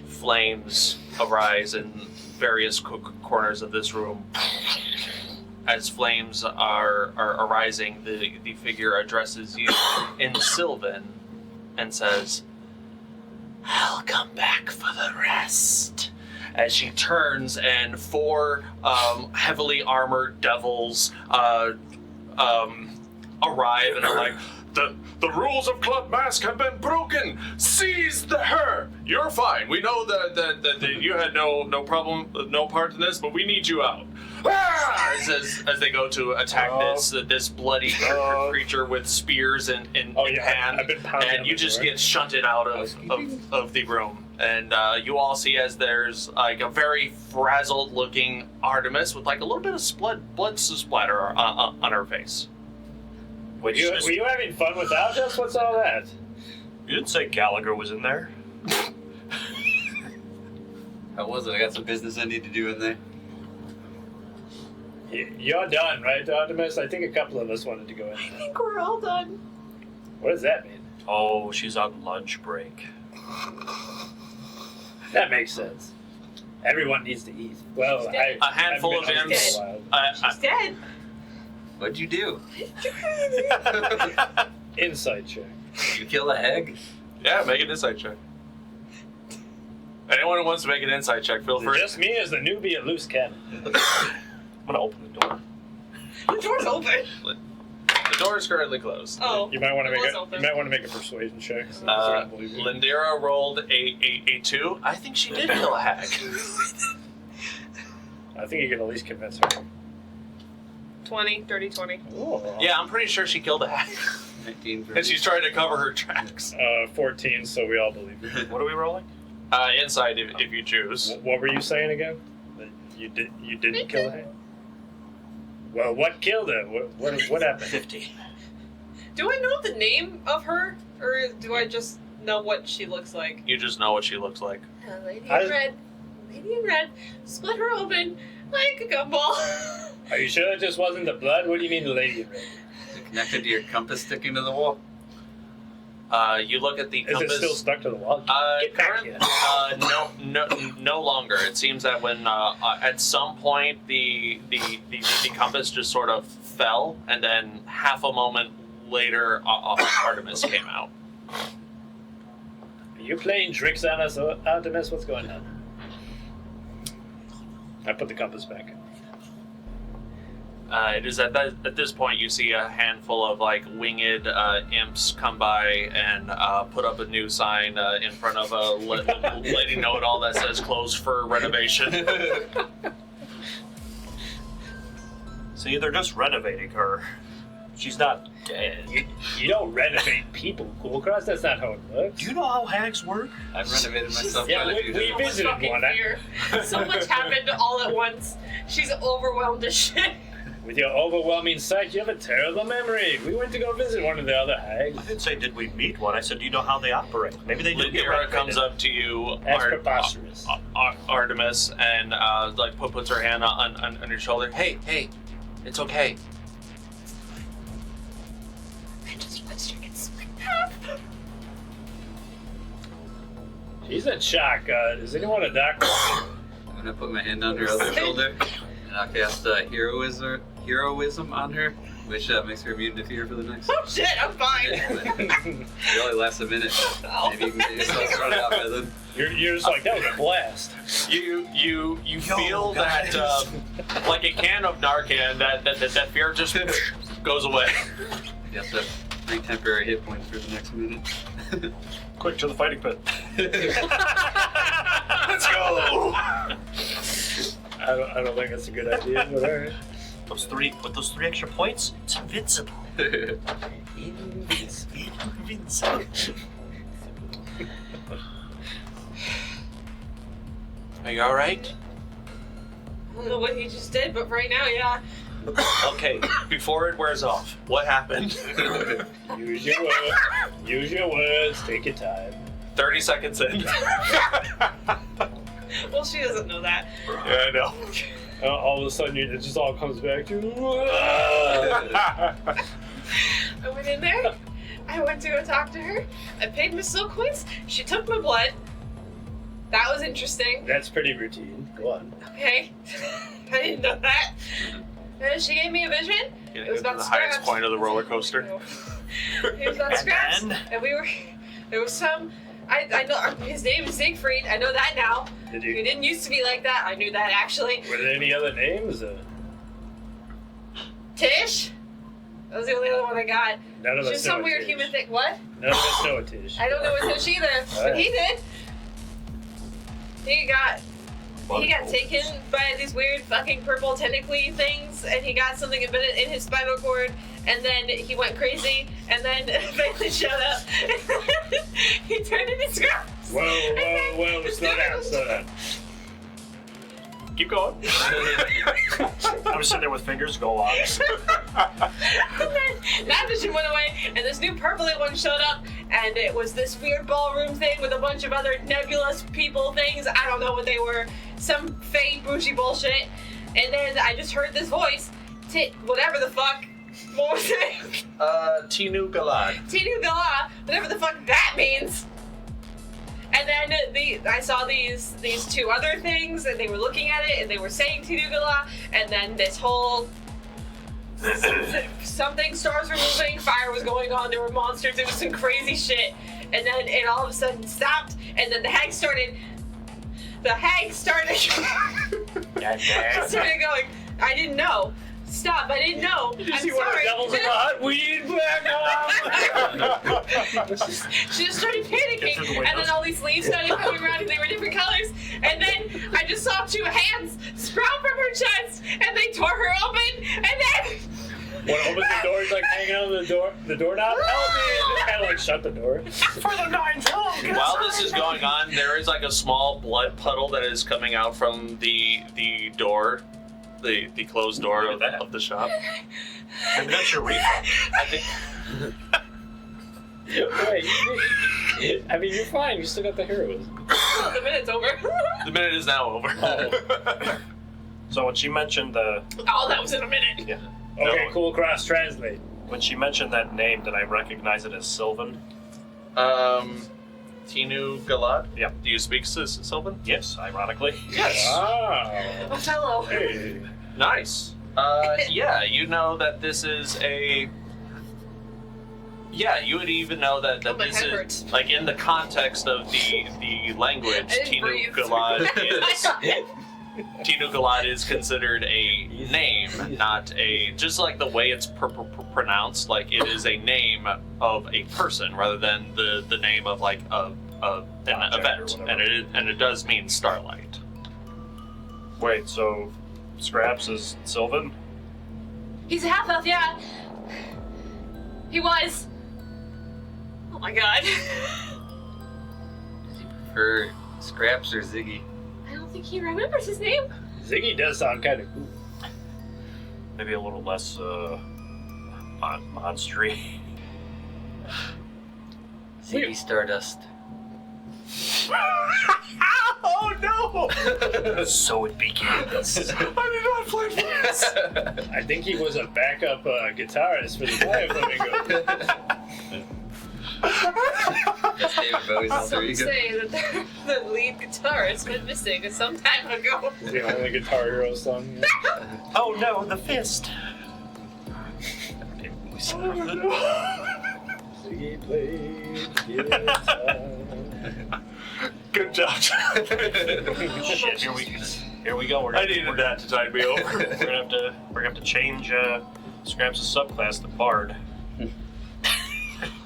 Flames arise in various corners of this room. As flames are arising, the figure addresses you in Sylvan and says, "I'll come back for the rest." As she turns and 4 heavily armored devils arrive and are like, The rules of Club Mask have been broken. Seize her. You're fine. We know that you had no problem, no part in this, but we need you out. Ah! As they go to attack this bloody creature with spears in hand, I've been pounding and on you the just door. get shunted out of the room. And you all see as there's like a very frazzled-looking Artemis with like a little bit of blood splatter on her face. Were you having fun without us? What's all that? You didn't say Gallagher was in there. How was it? I got some business I need to do in there. You're done, right, Artemis? I think a couple of us wanted to go in I there. think we're all done. What does that mean? Oh, she's on lunch break. That makes sense. Everyone needs to eat. Well, She's dead. A handful of I've been imps. out for a while. She's dead. What'd you do? Inside check. You kill a hag? Yeah, make an insight check. Anyone who wants to make an insight check, feel Is it free. just me as the newbie at loose cannon? I'm gonna open the door. The door's open. The door is currently closed. Oh. You might want to it make was a open. you might want to make a persuasion check. So I don't believe you. Lindera rolled a 2. I think she did kill a hag. I think you can at least convince her. 20, dirty 20. Oh. Yeah, I'm pretty sure she killed a hag. 19 for And she's trying to cover her tracks. 14, so we all believe you. What are we rolling? Insight if you choose. What were you saying again? That you didn't kill her? Well, what killed her? What happened? 50. Do I know the name of her? Or do I just know what she looks like? You just know what she looks like. Lady How in does- red. Lady in red. Split her open like a gumball. Are you sure it just wasn't the blood? What do you mean the lady in red? Connected to your compass sticking to the wall? You look at the Is it compass. still stuck to the wall? Get back here. No longer. It seems that when at some point the compass just sort of fell, and then half a moment later, Artemis came out. Are you playing tricks on us, Artemis? What's going on? I put the compass back in. It is at this point you see a handful of like winged imps come by and put up a new sign in front of a lady know-it-all that says "closed for renovation." See, they're just renovating her. She's not dead. You don't renovate people, Kulkras. That's not how it works. Do you know how hags work? I've renovated myself Yeah, quite a few we times. visited fucking one. fear. So much happened all at once. She's overwhelmed as shit. With your overwhelming sight, you have a terrible memory. We went to go visit one of the other hags. I didn't say did we meet one. I said, do you know how they operate? Maybe they do get Lindera renovated. comes up to you, That's preposterous. Artemis, and like puts her hand on your shoulder. Hey, it's okay. I just watched her get split in half. She's in shock. Is anyone a doctor? I'm gonna put my hand on her other shoulder, and I'll cast heroism on her, which makes her immune to fear for the next. Oh shit, I'm fine. It only lasts a minute. Maybe you can get yourself run out by then. You're just like, that was a blast. You feel that like a can of Narcan that fear just goes away. You have to 3 temporary hit points for the next minute. Quick to the fighting pit. Let's go. I don't think that's a good idea, but alright. With those 3 extra points, it's invincible. Invincible. Are you all right? I don't know what he just did, but right now, yeah. Okay. Before it wears off, what happened? Use your words. Use your words. Take your time. 30 seconds in. Well, she doesn't know that. Yeah, I know. All of a sudden, it just all comes back to. I went in there. I went to go talk to her. I paid my silk coins. She took my blood. That was interesting. That's pretty routine. Go on. Okay. I didn't know that. And she gave me a vision. It was about the highest scraps. point of the roller coaster. It was about scraps. then? And we were. There was some. I know his name is Siegfried. I know that now. Did He you? didn't used to be like that. I knew that actually. Were there any other names? Tish. That was the only other one I got. None of us Just know some a weird Tish. human thing. What? None of us know a Tish. I don't know what Tish either, but Alright. he did. He got taken by these weird fucking purple tentacly things, and he got something embedded in his spinal cord, and then he went crazy, and then finally showed up. He turned into scraps. Whoa, slow down. Keep going. I'm sitting there with fingers. Go on. And then that vision went away, and this new purpley one showed up, and it was this weird ballroom thing with a bunch of other nebulous people things. I don't know what they were. Some fake bougie bullshit. And then I just heard this voice. Whatever the fuck. What was it? Tinu Galad. Tinu Gala. Whatever the fuck that means. And then I saw these two other things, and they were looking at it, and they were saying Tinu Gala, and then this whole something, stars were moving, fire was going on, there were monsters, it was some crazy shit, and then it all of a sudden stopped, and then the hag started started going, I didn't know. Stop, I didn't know. Did you I'm see sorry. one of the devils in the hut? Weed back off! She just started panicking, through the and then windows. all these leaves started coming around, and they were different colors. And then I just saw two hands sprout from her chest, and they tore her open. And then One opens the door, he's like hanging on the doorknob. Help me! And just kind of like shut the door. For the ninth hole. While this is going on, there is like a small blood puddle that is coming out from the door, the closed door Look at that. of the shop. Maybe that's your refund. I think Wait, I mean, you're fine. You still got the heroism. the minute's over. the minute is now over. Oh. So when she mentioned Oh, that was in a minute. yeah, Okay, No. cool. Cross translate. when she mentioned that name, did I recognize it as Sylvan? Tinu Galad? Yeah. Do you speak Sylvan? Yes, ironically. Yes. Wow. Othello. Hey. Nice. Yeah, you know that this is a... Yeah, you would even know that Oh, my this head is, hurts. like, in the context of the language, I didn't Tinu breathe. Galad is... Tinu Galad is considered a name, not a... Just like the way it's pronounced, like, it is a name of a person rather than the name of, like, an Object or event. whatever. And it does mean starlight. Wait, so Scraps is Sylvan? He's a half elf, yeah. He was. Oh my god. For Scraps or Ziggy? I don't think he remembers his name. Ziggy does sound kind of cool. Maybe a little less monstery. Ziggy Stardust. Oh no! So it begins. I did not plan for this. I think he was a backup guitarist for the Fire Flamingo. That's David Bowie's Some alter ego. say that the lead guitarist went missing some time ago. The only Guitar Hero song. Yeah. Oh no, the fist. Ziggy played guitar. Good job. Shit, here we go. We're I needed that to tide me over. We're gonna have to change Scraps' subclass to Bard.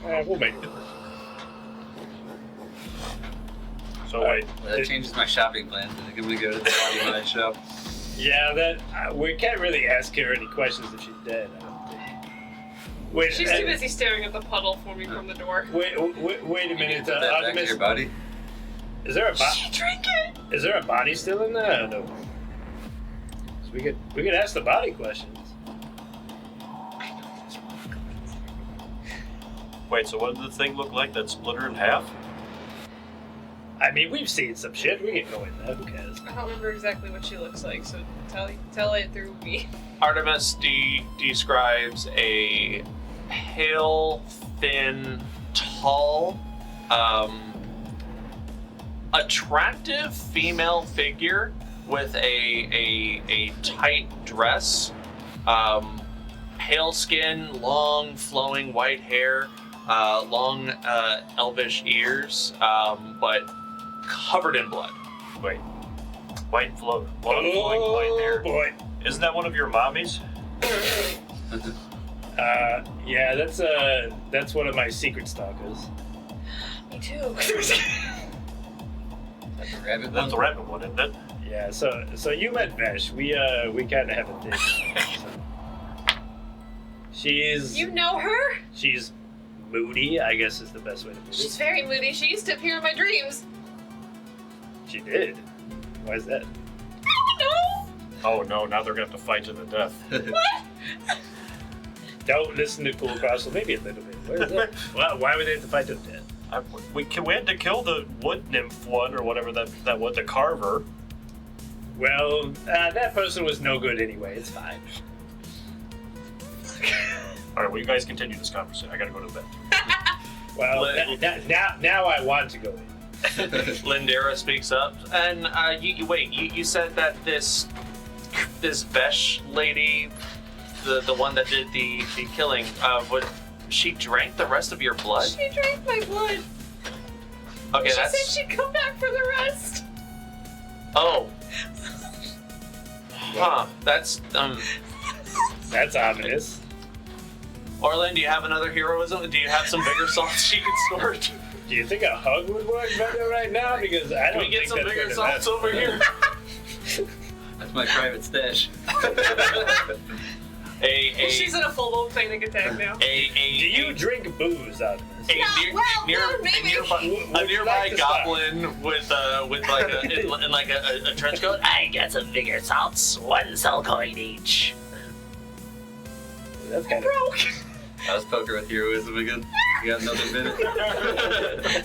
We'll make it. So wait, Well, that changes my shopping plans. I think I'm gonna go to the body mod shop. Yeah, that we can't really ask her any questions if she's dead. I don't think. Wait, She's too busy staring at the puddle for me from the door. wait a You minute. put that back in Artemis, your body? is there a She drank it. is there a body still in there? I don't know. So we could ask the body questions. wait. So what did the thing look like that split her in half? I mean, we've seen some shit. We can go in there. Who cares? I don't remember exactly what she looks like, so tell it through me. Artemis describes a pale, thin, tall, attractive female figure with a tight dress, pale skin, long flowing white hair, long elvish ears, but covered in blood. Wait. Long flowing white hair. Oh boy. Isn't that one of your mommies? Yeah, that's one of my secret stalkers. Me too. That's a rabbit That's the one. rabbit one, isn't it? Yeah, so you met Vesh. We kind of have a thing. So. She's You know her? she's moody, I guess is the best way to put She's it. very moody. She used to appear in my dreams. She did. Why is that? No. Oh no, now they're gonna have to fight to the death. What? Don't listen to Kulkras, well, maybe a little bit. Where is that? Why would they have to fight to the death? We had to kill the wood nymph one or whatever that was, the carver. Well, that person was no good anyway. It's fine. All right, well, you guys continue this conversation. I gotta go to bed. Well, Let- now I want to go in. Lindera speaks up, and you said that this Vesh lady, the one that did the killing, she drank the rest of your blood? She drank my blood. Okay, She that's said she'd come back for the rest. oh. Huh. That's That's ominous. Orlin, do you have another heroism? Do you have some bigger salts you can snort? Do you think a hug would work better right now? Because I Can don't we get think some that's bigger gonna salts happen. over here? That's my private stash. She's in a full-blown panic attack now. Do you drink booze, Ominous? Well, maybe. A nearby goblin with like a trench coat. I got some bigger salts, one soul coin each. That's kind Broke. I was poker with heroism again. You got another minute?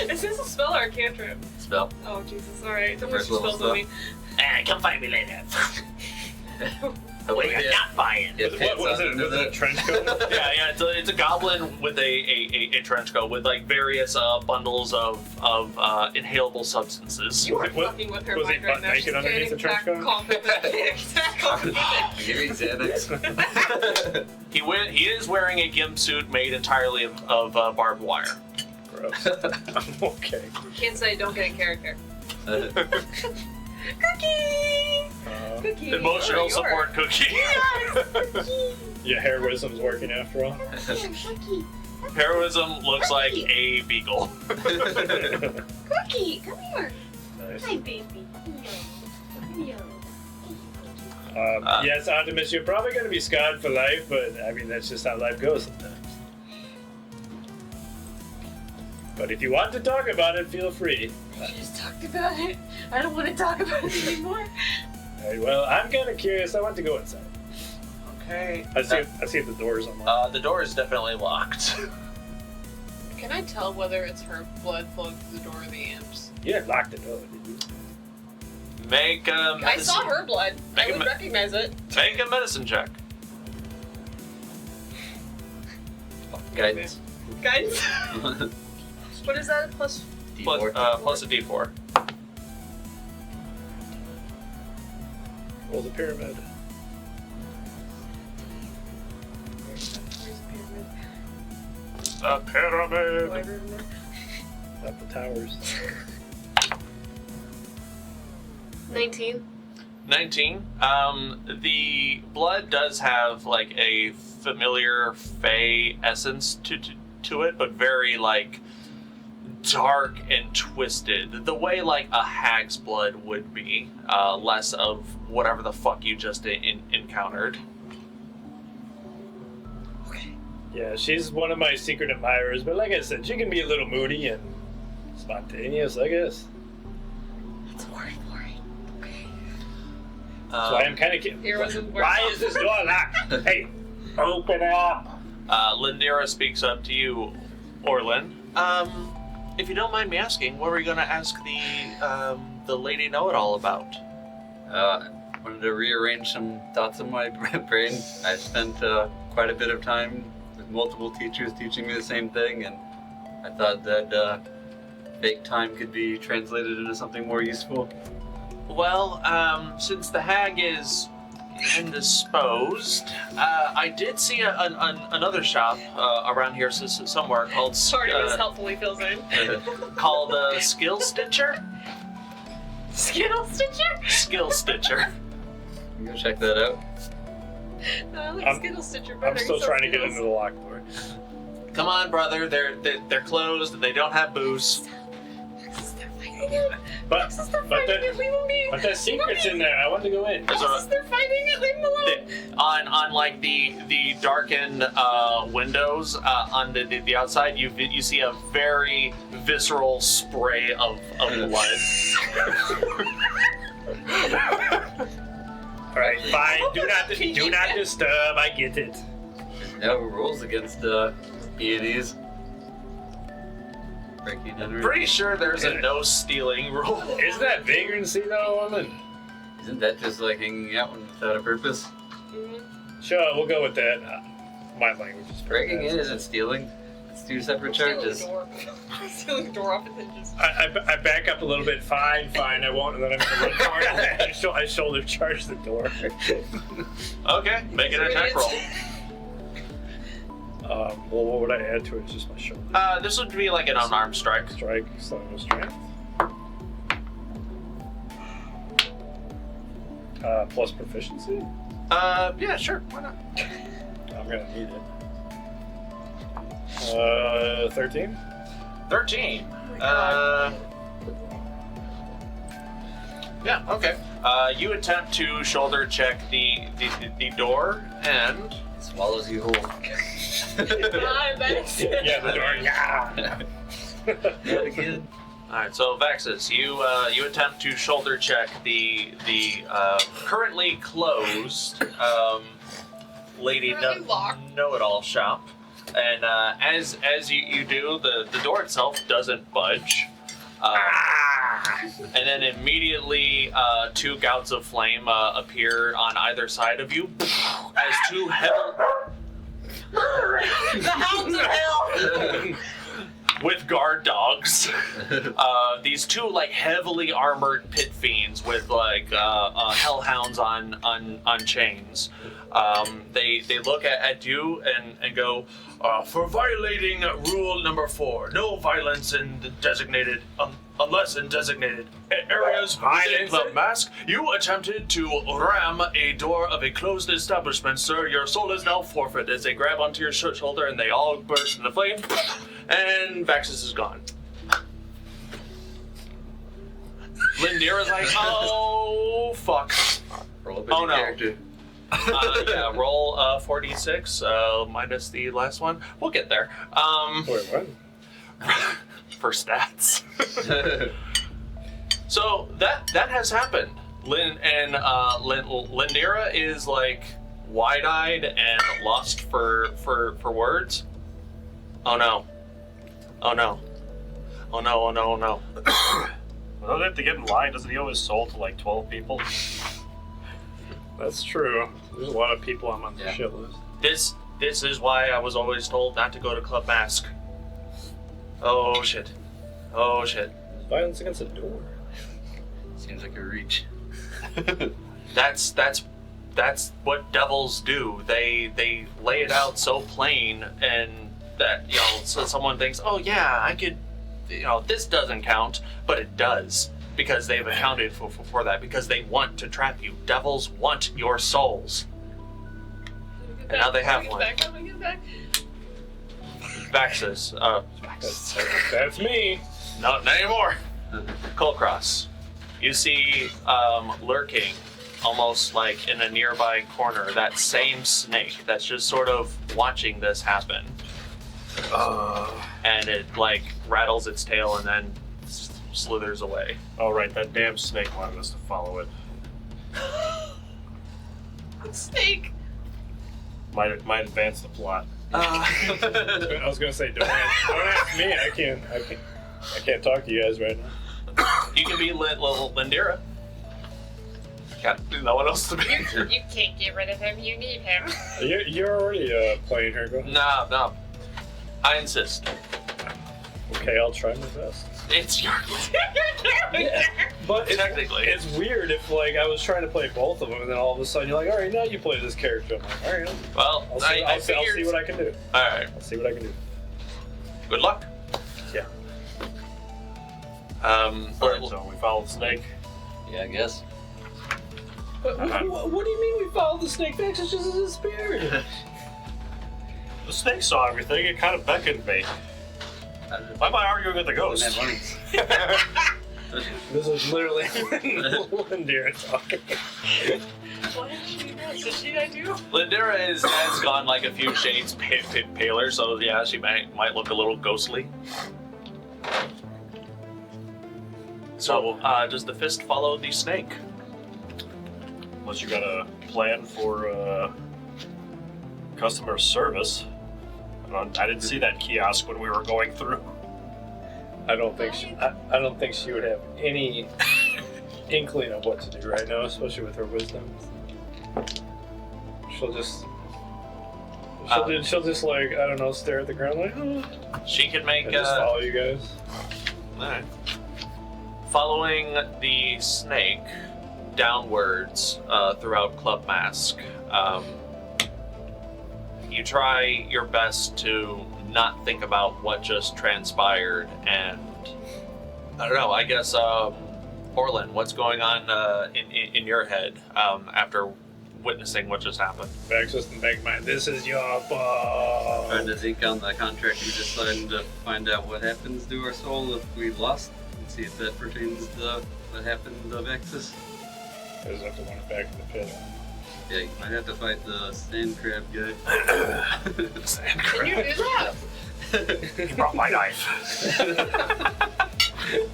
Is this a spell or a cantrip? Spell. Oh, Jesus. Alright. Don't First put level spells on me. Come find me later. Oh, When you're not buying. Yeah, of. What was it? Was it a trench coat? Yeah. It's a goblin with a trench coat with like various bundles of inhalable substances. You are What- fucking with her was mind he right now. naked She's underneath the trench coat? Give me Xanax. He is wearing a gimp suit made entirely of barbed wire. Gross. Okay. Can't say don't get in character. Uh, Cookie! Cookie. Emotional You're- support cookie. Your heroism's working after all. Heroism looks like a beagle. Cookie, come here. Nice. Hi, baby. Yes, Optimus, you're probably going to be scarred for life, but I mean, that's just how life goes sometimes. But if you want to talk about it, feel free. We just talked about it. I don't want to talk about it anymore. Alright, well, I'm kind of curious. I want to go inside. Okay. I see if the door's unlocked. The door is definitely locked. Can I tell whether it's her blood flowing through the door or the imps? You didn't lock the door, did you? Make a I saw her blood. Make I a would recognize it. Make a medicine check. Guidance. Guidance. What is that? Plus. Plus a D4. Roll the pyramid. Where's the pyramid? A pyramid. Do I remember? Up the towers. 19. 19. The blood does have like a familiar fey essence to it, but very like dark and twisted. The way like a hag's blood would be, less of whatever the fuck you just encountered. Yeah, she's one of my secret admirers, but like I said, she can be a little moody and spontaneous, I guess. That's a word for it. Okay. So I'm kind of Here wasn't Why is this door locked? Hey, open up! Lindera speaks up to you, Orlin. if you don't mind me asking, what were you going to ask the lady know-it-all about? Wanted to rearrange some thoughts in my brain. I spent quite a bit of time with multiple teachers teaching me the same thing, and I thought that fake time could be translated into something more useful. Well, since the hag is indisposed, I did see another shop around here somewhere called Artemis helpfully fills in. called Skill Stitcher. Skittle Stitcher? Skill Stitcher. I'm gonna check that out. No, I like Skittle Stitcher better. I'm still trying to get into the lock door. Come on, brother. They're closed. And they don't have booze. They're fighting it. But They're fighting it. Leave them be. but that secret's in there. I want to go in. There's a- They're fighting it. Leave them alone. on like the darkened windows on the outside, you see a very visceral spray of blood. All right, fine. Do not disturb. I get it. No rules against E&Es. Breaking and entering. Pretty sure there's a no stealing rule. Isn't that vagrancy though, woman? Isn't that just like hanging out without a purpose? Sure, we'll go with that. My language is Breaking in isn't stealing. It's two separate charges. Stealing the door off its hinges. I back up a little bit. Fine, I won't. And then I'm gonna run for it. I shoulder charge the door. Okay, make an attack roll. Well, what would I add to it? It's just my shoulder. This would be like an unarmed strike. Strike, so no strength. Plus proficiency. Yeah, sure, why not? I'm gonna need it. 13. 13. Yeah, okay. You attempt to shoulder check the door, and Swallows you whole. Yeah, the door. Yeah. Not again. all right. So Vaxxus, you attempt to shoulder check the currently closed lady Currently locked. know-it-all shop, and as you do, the door itself doesn't budge. And then immediately, two gouts of flame appear on either side of you, as two The hounds of hell! with guard dogs. These two like heavily armored pit fiends with like hellhounds on chains. They look at you and go, for violating rule number 4, no violence in the designated unless in designated areas within Club Mask. You attempted to ram a door of a closed establishment, sir. Your soul is now forfeit. As they grab onto your shoulder and they all burst into flame, and Vaxxus is gone. Lindira's like, oh fuck. Roll up Oh, your no. character. Yeah, roll 4d6 minus the last one. We'll get there. Wait, what? For stats. So that has happened. Lindira is like wide-eyed and lost for words. Oh no. Oh no. Oh no, oh no, oh no. Well, don't they have to get in line? Doesn't he owe his soul to like 12 people? That's true. There's a lot of people I'm on the Yeah. shit list. This is why I was always told not to go to Club Mask. Oh shit. Oh shit. Violence against a door. Seems like a reach. That's what devils do. They lay it out so plain, and that so someone thinks, oh yeah, I could, this doesn't count, but it does, because they've accounted for that, because they want to trap you. Devils want your souls. And now they have one. Vaxxus. That's me. No, not anymore. Kulkras. You see lurking, almost like in a nearby corner, that same snake that's just sort of watching this happen. And it like rattles its tail and then slithers away. Oh, right, that damn snake wanted us to follow it. Snake. Might advance the plot. I was gonna say, don't ask me. I can't. I can't talk to you guys right now. You can be little Lindira. No one else to be. You can't get rid of him. You need him. You're already playing her. Go ahead. No. I insist. Okay, I'll try my best. It's your But technically. it's weird if like I was trying to play both of them, and then all of a sudden you're like, all right, now you play this character. I'm like, all right, Well, I'll see figured. what I can do. All right. I'll see what I can do. Good luck. Yeah. Alright, so we follow the snake. Yeah, I guess. What do you mean we followed the snake? Vaxxus just disappeared. The snake saw everything. It kind of beckoned me. Why am I arguing with the ghost? This is literally Lindira talking. What did I do? Lindira has gone like a few shades paler, so yeah, she might look a little ghostly. So, does the fist follow the snake? Unless you got a plan for customer service. I didn't see that kiosk when we were going through. I don't think she would have any inkling of what to do right now, especially with her wisdom. She'll just like, I don't know, stare at the ground like, oh, She can make and just follow you guys. Alright. Following the snake downwards throughout Club Mask, you try your best to not think about what just transpired, and I don't know, I guess, Orlin, what's going on in your head after witnessing what just happened? Vaxxus and Bankmine, this is your fault. Trying to think on the contract we just signed to find out what happens to our soul if we lost, and see if that pertains to what happened to Vaxxus. I just have to run it back in the pit. Yeah, you might have to fight the sand crab guy. Can you do that? He brought my knife.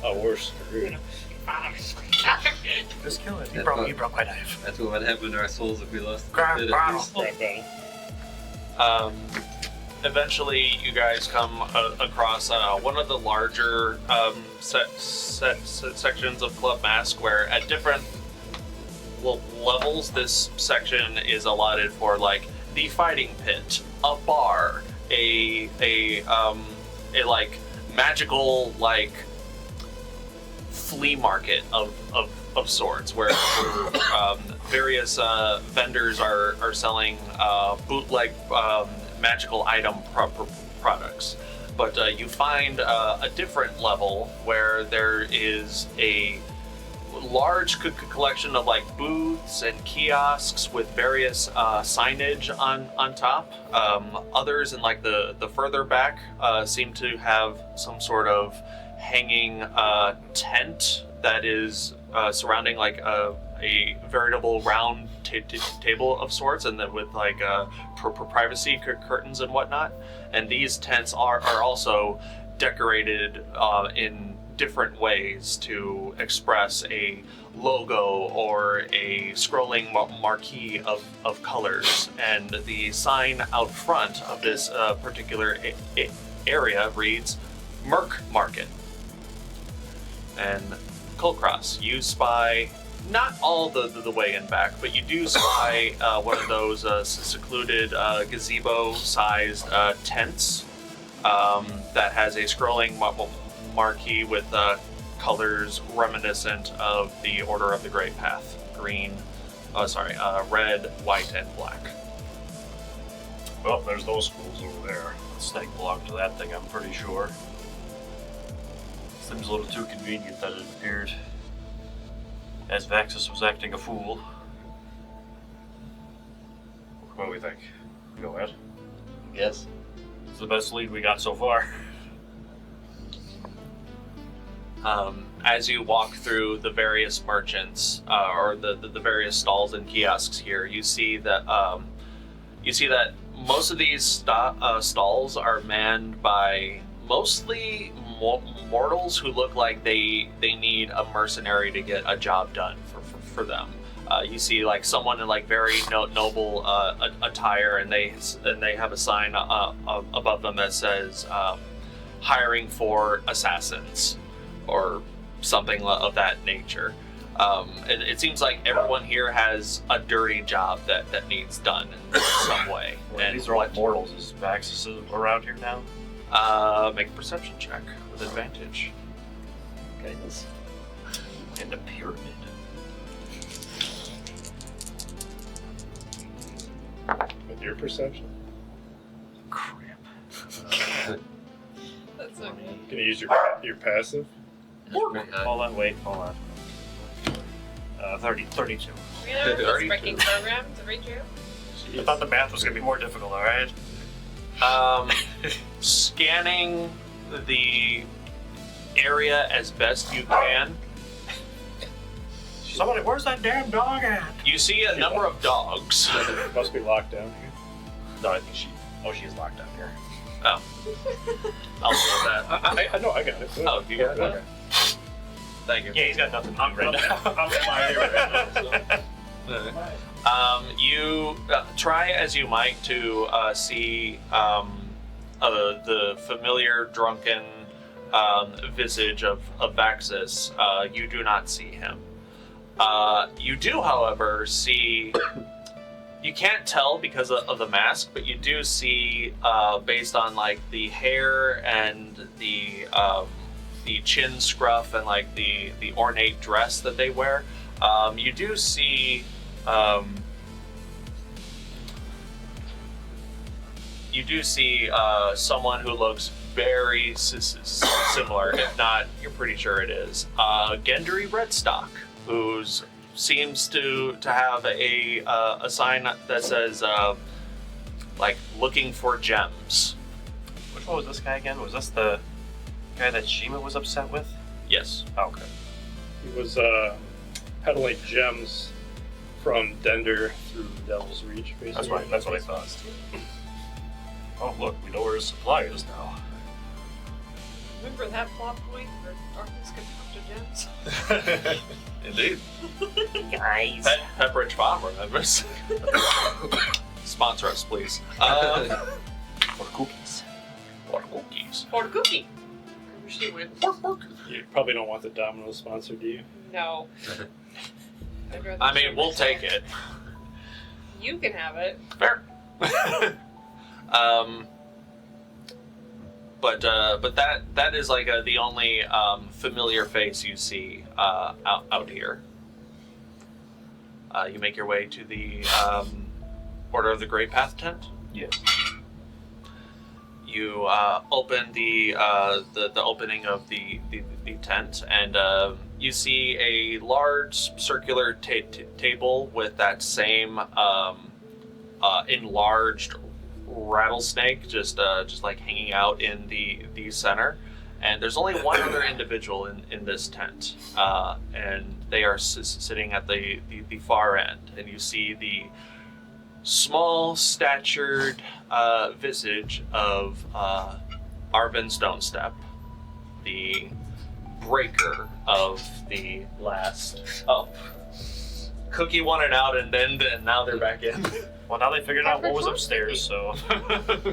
Oh, we're screwed. Just kill it. He brought my knife. That's what would happen to our souls if we lost the Grab pit bottle. at least. Crap battle. Eventually, you guys come across one of the larger sections of Club Mask, where at different levels, this section is allotted for like the fighting pit, a bar, a like magical like flea market of sorts, where various vendors are selling bootleg magical item products. But you find a different level where there is a large collection of like booths and kiosks with various signage on top. Others in like the further back seem to have some sort of hanging tent that is surrounding like a veritable round table of sorts, and then with like privacy curtains and whatnot. And these tents are also decorated in different ways to express a logo or a scrolling marquee of colors. And the sign out front of this particular area reads Merc Market. And Kulkras, you spy not all the way in back, but you do spy one of those secluded gazebo-sized tents that has a scrolling marquee with colors reminiscent of the Order of the Great Path. Red, white, and black. Well, there's those fools over there. The snake belonged to that thing, I'm pretty sure. Seems a little too convenient that it appeared as Vaxxus was acting a fool. What do we think? Go ahead. Yes. It's the best lead we got so far. As you walk through the various merchants or the various stalls and kiosks here, you see that most of these stalls are manned by mostly mortals who look like they need a mercenary to get a job done for them. You see like someone in like very noble attire, and they have a sign above them that says hiring for assassins or something of that nature. It seems like everyone here has a dirty job that needs done in some way. Well, these are all mortals. Is Vaxxus around here now? Make a perception check with advantage. Goodness. In the pyramid. With your perception? Crap. That's so good. Can you use your passive? Pretty high. Hold on, wait, hold on. 32. We have a 32. breaking program to reach you. I thought the math was going to be more difficult, alright? Scanning the area as best you can, Somebody, where's that damn dog at? you see a number of dogs. It must be locked down here. No, I think she's locked up here. Oh. I'll say that. I know, I got it. Oh, you got that? Okay. Thank you. Yeah, he's got nothing to do right now. I'm fine right now. So. You try as you might to see the familiar drunken visage of Vaxxus. You do not see him. You do, however, see... You can't tell because of the mask, but you do see, based on like the hair and the chin scruff and like the ornate dress that they wear, you do see someone who looks very similar, if not, you're pretty sure it is. Gendry Redstock, who's seems to have a sign that says like looking for gems. Which one was this guy again? Was this the guy that Shiima was upset with? Yes. Oh, okay. He was peddling gems from Dender through Devil's Reach, basically. That's what I thought. Oh, look, we know where his supply is now. Remember that plot point where darkness could come to gems? Indeed. Guys. Pepperidge Farm remembers. Sponsor us, please. Or cookies. Or cookies. Or cookie. I wish you would. You probably don't want the Domino's sponsor, do you? No. I'd rather I mean, serve we'll myself. take it. You can have it. Fair. But that is like the only familiar face you see out here. You make your way to the Order of the Great Path tent. Yes. You open the opening of the tent, and you see a large circular table with that same enlarged rattlesnake just like hanging out in the center. And there's only one other individual in this tent, and they are sitting at the far end. And you see the small statured visage of Arvin Stonestep, the breaker of the last up. Cookie wanted out, and then now they're back in. Well, now they figured out what was upstairs, so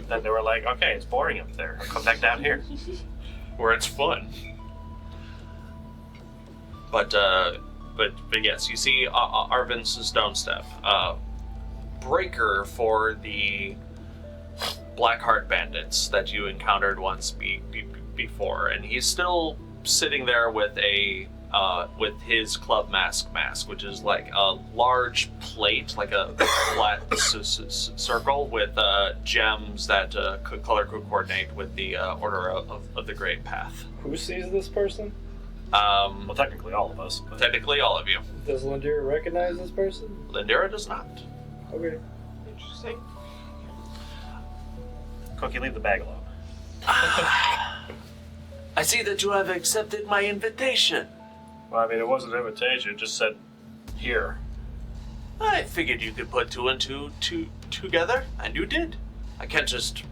then they were like, okay, it's boring up there. I'll come back down here. Where it's fun. But yes, you see Arvin's Stonestep, breaker for the Blackheart bandits that you encountered once before, and he's still sitting there with with his club mask, which is like a large plate, like a flat circle with gems that color coordinate with the Order of the Great Path. Who sees this person? Well, technically all of us. But Technically, all of you. Does Lindira recognize this person? Lindera does not. Okay. Interesting. Cookie, leave the bag alone. I see that you have accepted my invitation. Well, I mean, it wasn't an invitation. It just said, here. I figured you could put two and two together, and you did. I can't just,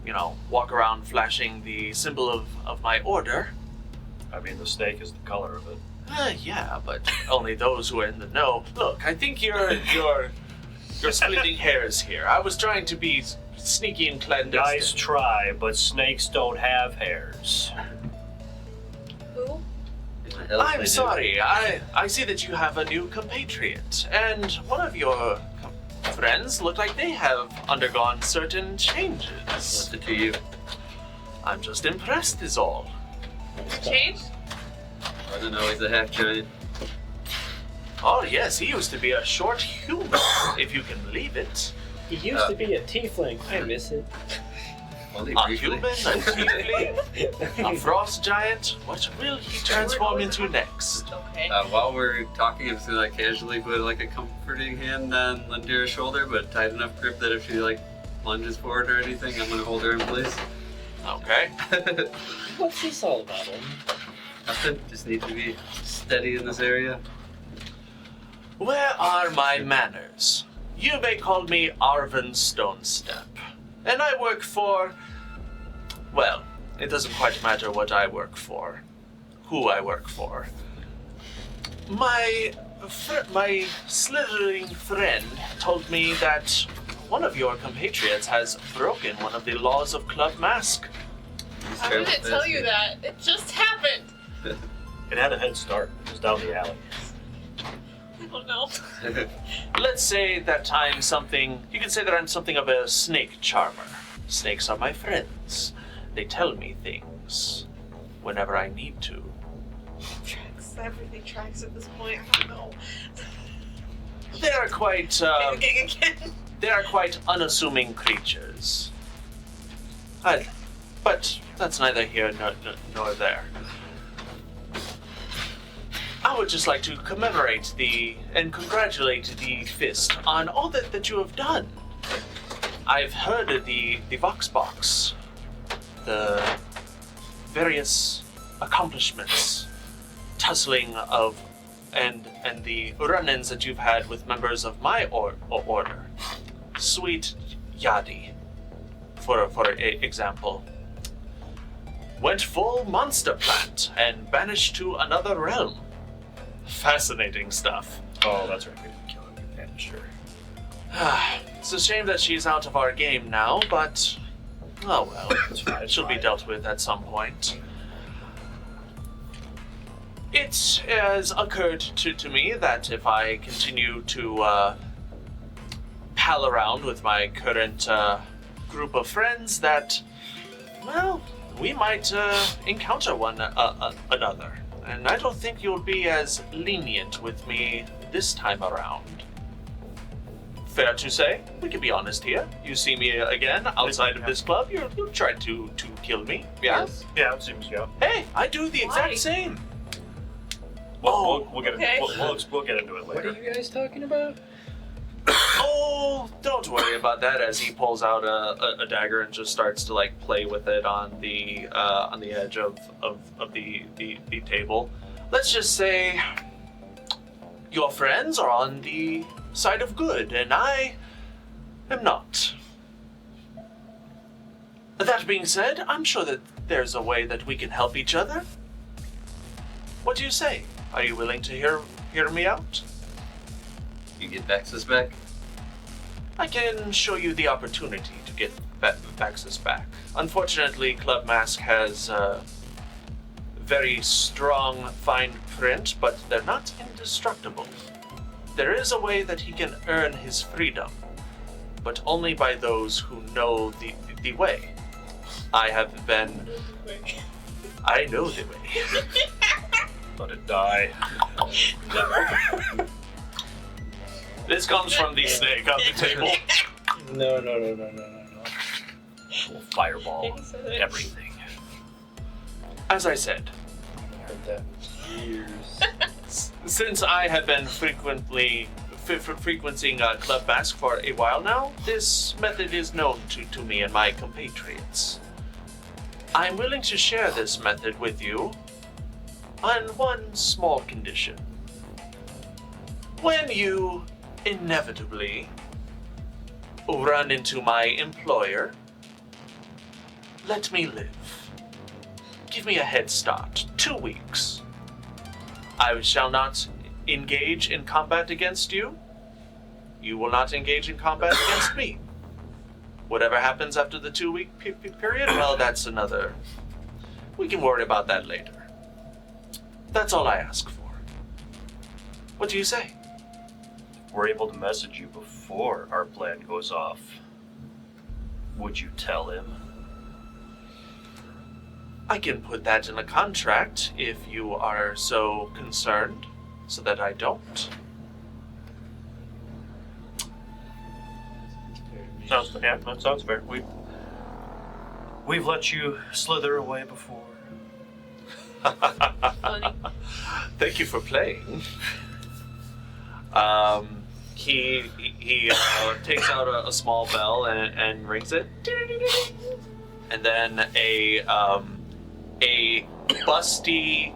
walk around flashing the symbol of my order. I mean, the snake is the color of it. Yeah, but only those who are in the know. Look, I think you're splitting hairs here. I was trying to be sneaky and clandestine. Nice try, but snakes don't have hairs. help. I I'm do. sorry. I see that you have a new compatriot, and one of your friends look like they have undergone certain changes. What's it to you? I'm just impressed is all. Change? I don't know, he's a half giant. Oh yes, he used to be a short human, if you can believe it. He used to be a tiefling. I miss it. Only A briefly. human, a tiefling, a frost giant. What will he transform into next? Okay. While we're talking, I'm just gonna casually put like a comforting hand on Lindira's shoulder, but tight enough grip that if she like lunges forward or anything, I'm gonna hold her in place. Okay. What's this all about, Orlin? Nothing. Just need to be steady in this area. Where are my manners? You may call me Arvin Stonestep, and I work for... Well, it doesn't quite matter what I work for, who I work for. My slithering friend told me that one of your compatriots has broken one of the laws of Club Mask. I didn't tell you that. It just happened. It had a head start. It was down the alley. I don't know. Let's say that I'm something... You can say that I'm something of a snake charmer. Snakes are my friends. They tell me things whenever I need to. Tracks. Everything tracks at this point. I don't know. They are quite... Again. They are quite unassuming creatures. But that's neither here nor there. I would just like to commemorate and congratulate the Fist on all that you have done. I've heard of the Vox Box, the various accomplishments, tussling of, and the run-ins that you've had with members of my order. Sweet Yadi, for example, went full monster plant and banished to another realm. Fascinating stuff. Oh, that's right. We didn't kill him. Yeah, sure. It's a shame that she's out of our game now, but oh well, It's fine. she'll be dealt with at some point. It has occurred to me that if I continue to pal around with my current group of friends, that, well, we might encounter one another. And I don't think you'll be as lenient with me this time around. Fair to say, we can be honest here. You see me again outside of this club, you'll try to kill me, yeah? Yes. Yeah, it seems yeah. Hey, I do the Why? exact same. We'll get okay. we'll get into it What are later. you guys talking about? Oh, don't worry about that. As he pulls out a dagger and just starts to like play with it on the edge of the table. Let's just say your friends are on the side of good, and I am not. That being said, I'm sure that there's a way that we can help each other. What do you say? Are you willing to hear me out? You get Vaxxus back? I can show you the opportunity to get Vaxxus back. Unfortunately, Club Mask has very strong fine print, but they're not indestructible. There is a way that he can earn his freedom, but only by those who know the way. I know the way. Let it die. This comes from the snake on the table. No. We'll fireball He said it. everything. As I said, Heard that for years. since I have been frequenting Club Mask for a while now, this method is known to me and my compatriots. I'm willing to share this method with you on one small condition. When you inevitably run into my employer, let me live. Give me a head start. 2 weeks. I shall not engage in combat against you. You will not engage in combat against me. Whatever happens after the 2-week period, well, that's another... We can worry about that later. That's all I ask for. What do you say? We're able to message you before our plan goes off. Would you tell him? I can put that in a contract if you are so concerned, so that I don't. That sounds fair. We've let you slither away before. Funny. Thank you for playing. He takes out a small bell and rings it, and then a busty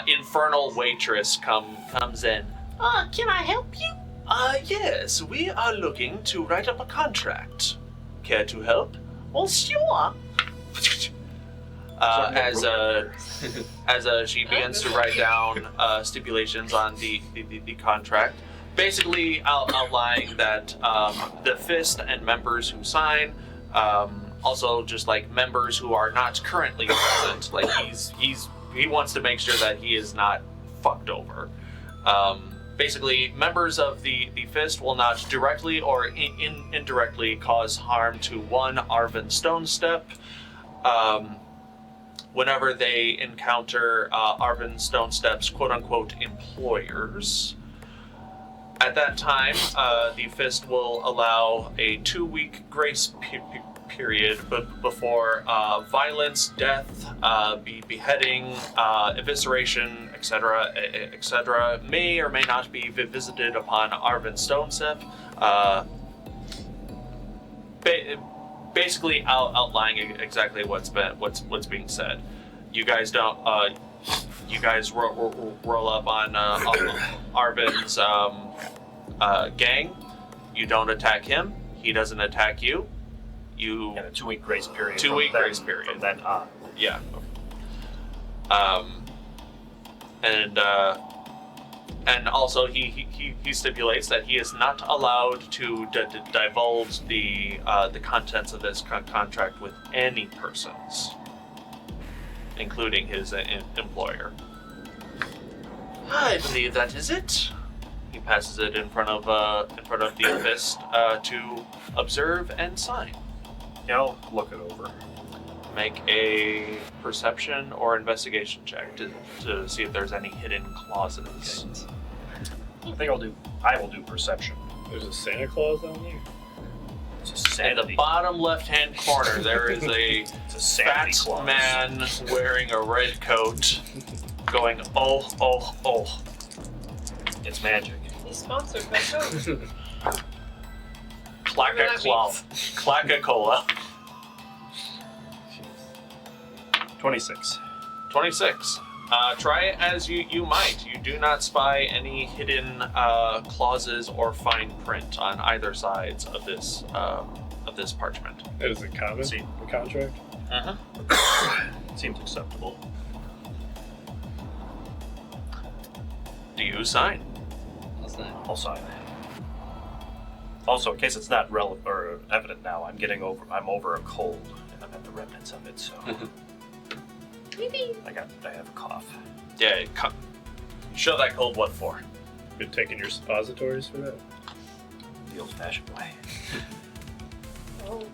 infernal waitress comes in. Can I help you? Yes, we are looking to write up a contract. Care to help? Well, sure. As she begins to write down stipulations on the contract, basically outlining that the Fist and members who sign, also just like members who are not currently present, like he wants to make sure that he is not fucked over. Basically, members of the Fist will not directly or indirectly cause harm to one Arvin Stonestep. Whenever they encounter Arvin Stonestep's quote-unquote employers. At that time, the Fist will allow a 2-week grace period before violence, death, beheading, evisceration, etc., may or may not be visited upon Arvin Stonestep. Basically outlining exactly what's being said. You guys don't. You guys roll up on Arvin's gang. You don't attack him. He doesn't attack you. You And a 2-week grace period. 2-week grace period. From then on. Yeah. And also he stipulates that he is not allowed to divulge the contents of this contract with any persons, including his employer. I believe that is it. He passes it in front of the Fist to observe and sign. Yeah, I'll look it over. Make a perception or investigation check to see if there's any hidden clauses. I will do perception. There's a Santa Claus on there? It's a In sanity. the bottom left-hand corner, there is a It's a sanity fat clause. man wearing a red coat, going oh oh oh. It's magic. He's sponsored by Coke. Clacka-Cola. 26. 26. Try it as you might. You do not spy any hidden clauses or fine print on either sides of this parchment. Is it common? See. The contract? Seems acceptable. Do you sign? I'll sign. Also, in case it's not relevant or evident now, I'm over a cold and I'm at the remnants of it, so I have a cough. Yeah. Show that cold what for? Been taking your suppositories for that? The old-fashioned way. Oh.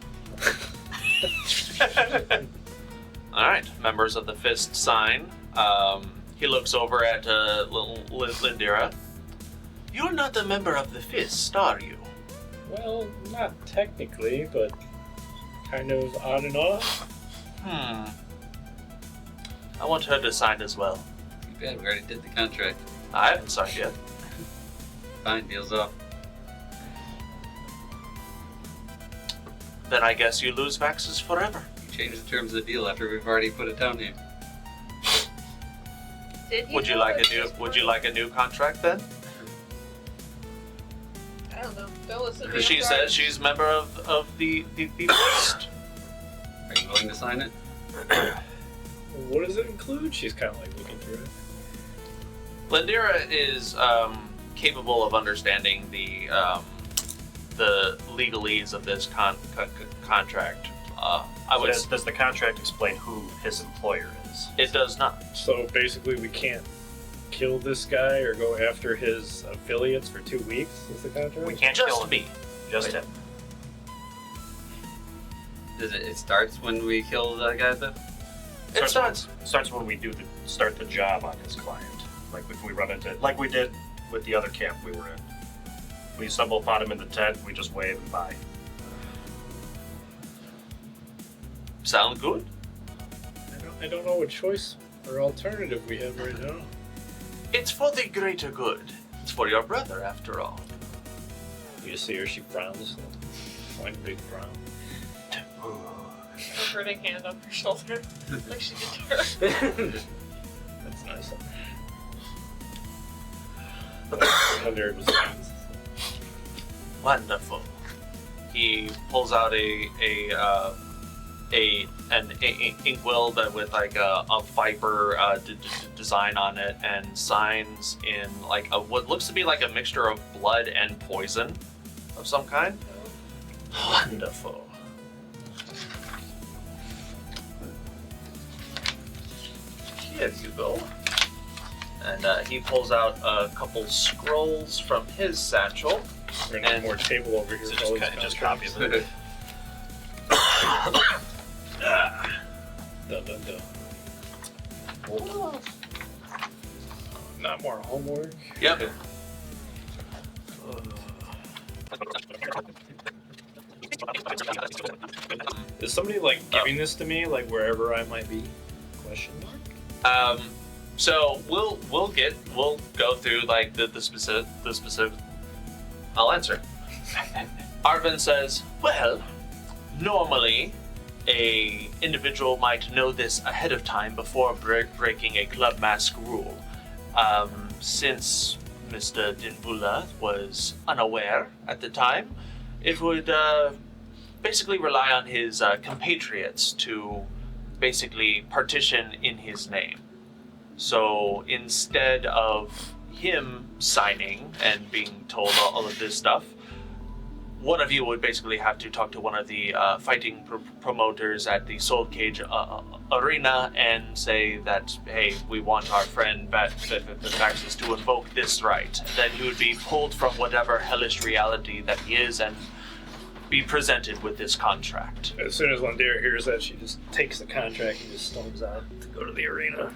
All right, members of the Fist sign. He looks over at little Lindira. You're not a member of the Fist, are you? Well, not technically, but kind of on and off. I want her to sign as well. Too bad, we already did the contract. I haven't signed yet. Fine, deal's off. Then I guess you lose Vaxxus forever. You change the terms of the deal after we've already put it down here. Did he Would you know like that a new this Would you like a new contract then? I don't know. Don't listen to me. She I'm sorry. says she's a member of the Fist. Are you willing to sign it? What does it include? She's kind of like looking through it. Lindira is capable of understanding the legalese of this contract. Does the contract explain who his employer is? It does not. So basically, we can't kill this guy or go after his affiliates for 2 weeks. Is the contract? We can't kill Just him. me. Just him. It starts when we kill the guy, though? It starts. Starts when we start the job on his client. Like if we run into, like we did with the other camp we were in. We stumble upon him in the tent. We just wave and bye. Sound good? I don't know what choice or alternative we have right now. It's for the greater good. It's for your brother, after all. You see her, she frowns. One big frown. Comforting hand on her shoulder, like she did to her. That's nice. Under it was hands. Wonderful. He pulls out an inkwell that with like a viper design on it, and signs in like what looks to be like a mixture of blood and poison of some kind. Wonderful. Here you go. And he pulls out a couple scrolls from his satchel. We're gonna And- have more table over here. So for all just, these just contracts. copy it. Dun, dun, dun. Not more homework. Yep. Is somebody like giving this to me, like wherever I might be? Question mark. So we'll go through like the specific. I'll answer. Arvin says, well, normally a individual might know this ahead of time before breaking a club mask rule. Since Mr. Dinvula was unaware at the time, it would basically rely on his compatriots to basically partition in his name. So instead of him signing and being told all of this stuff, one of you would basically have to talk to one of the fighting promoters at the Soul Cage arena and say that, hey, we want our friend Vaxxus to invoke this right. Then he would be pulled from whatever hellish reality that he is and be presented with this contract. As soon as Landera hears that, she just takes the contract and just storms out to go to the arena.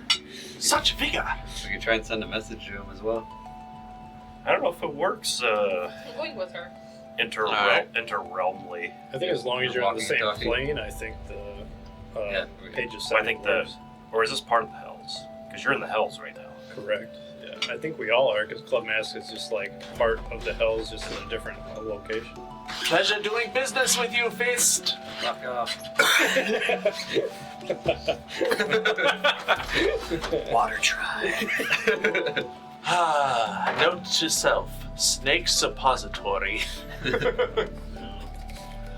Such vigor! We could try and send a message to him as well. I don't know if it works I'm going with her. interrealmly. I think as long as you're on the same Walkie-talkie. plane, I think the pages I think or is this part of the Hells? Because you're in the Hells right now. correct. Yeah, I think we all are, because Club Mask is just like part of the Hells, just in a different location. Pleasure doing business with you, Fist! Fuck off. Water tribe. Note to self, snake suppository.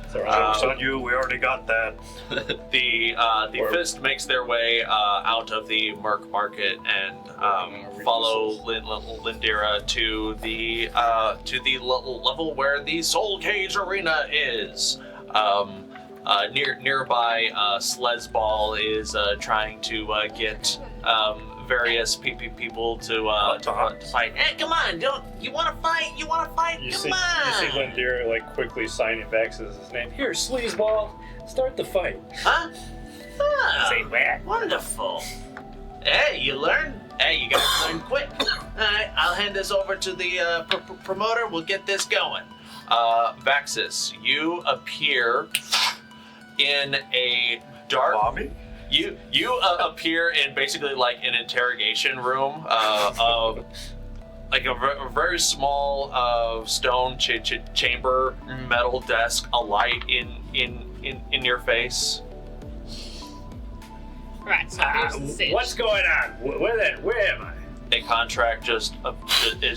So you, we already got that. The Fist makes their way out of the Merc Market and follow Lindira to the level where the Soul Cage Arena is. Nearby, Slezball is trying to get various people to fight. Hey, come on! You want to fight? You want to fight? You Come see on! Landera like quickly signing Vaxxus' name. Here, Sleazeball, start the fight. Huh? Ah, Say that. wonderful. Hey, you learn? Hey, you guys learn quick. Alright, I'll hand this over to the promoter. We'll get this going. Vaxxus, you appear in a dark... Bobby? You appear in basically like an interrogation room, like a very small stone chamber, metal desk, a light in your face. Right, so here's the stage. What's going on? Where am I? A contract is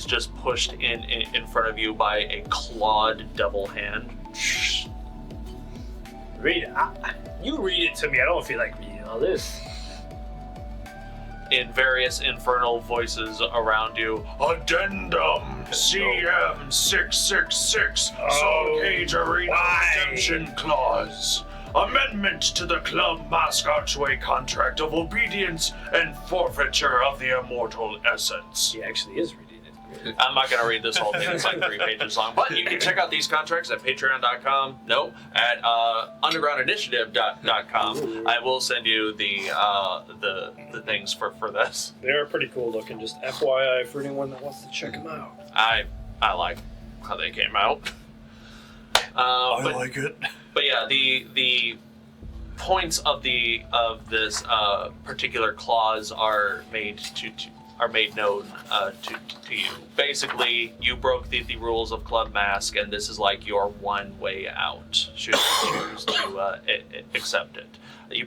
just pushed in front of you by a clawed double hand. Read it. You read it to me. I don't feel like reading all this. In various infernal voices around you. Addendum CM 666 Soul Cage Arena why? Redemption Clause. Amendment to the Club Mask Archway Contract of Obedience and Forfeiture of the Immortal Essence. He actually is reading it. I'm not going to read this whole thing. It's like 3 pages long. But you can check out these contracts at patreon.com. No, at undergroundinitiative.com. I will send you the things for this. They are pretty cool looking. Just FYI for anyone that wants to check them out. I like how they came out. I like it. But yeah, the points of this particular clause are made known to you. Basically, you broke the rules of Club Mask, and this is like your one way out. Should you choose to accept it. You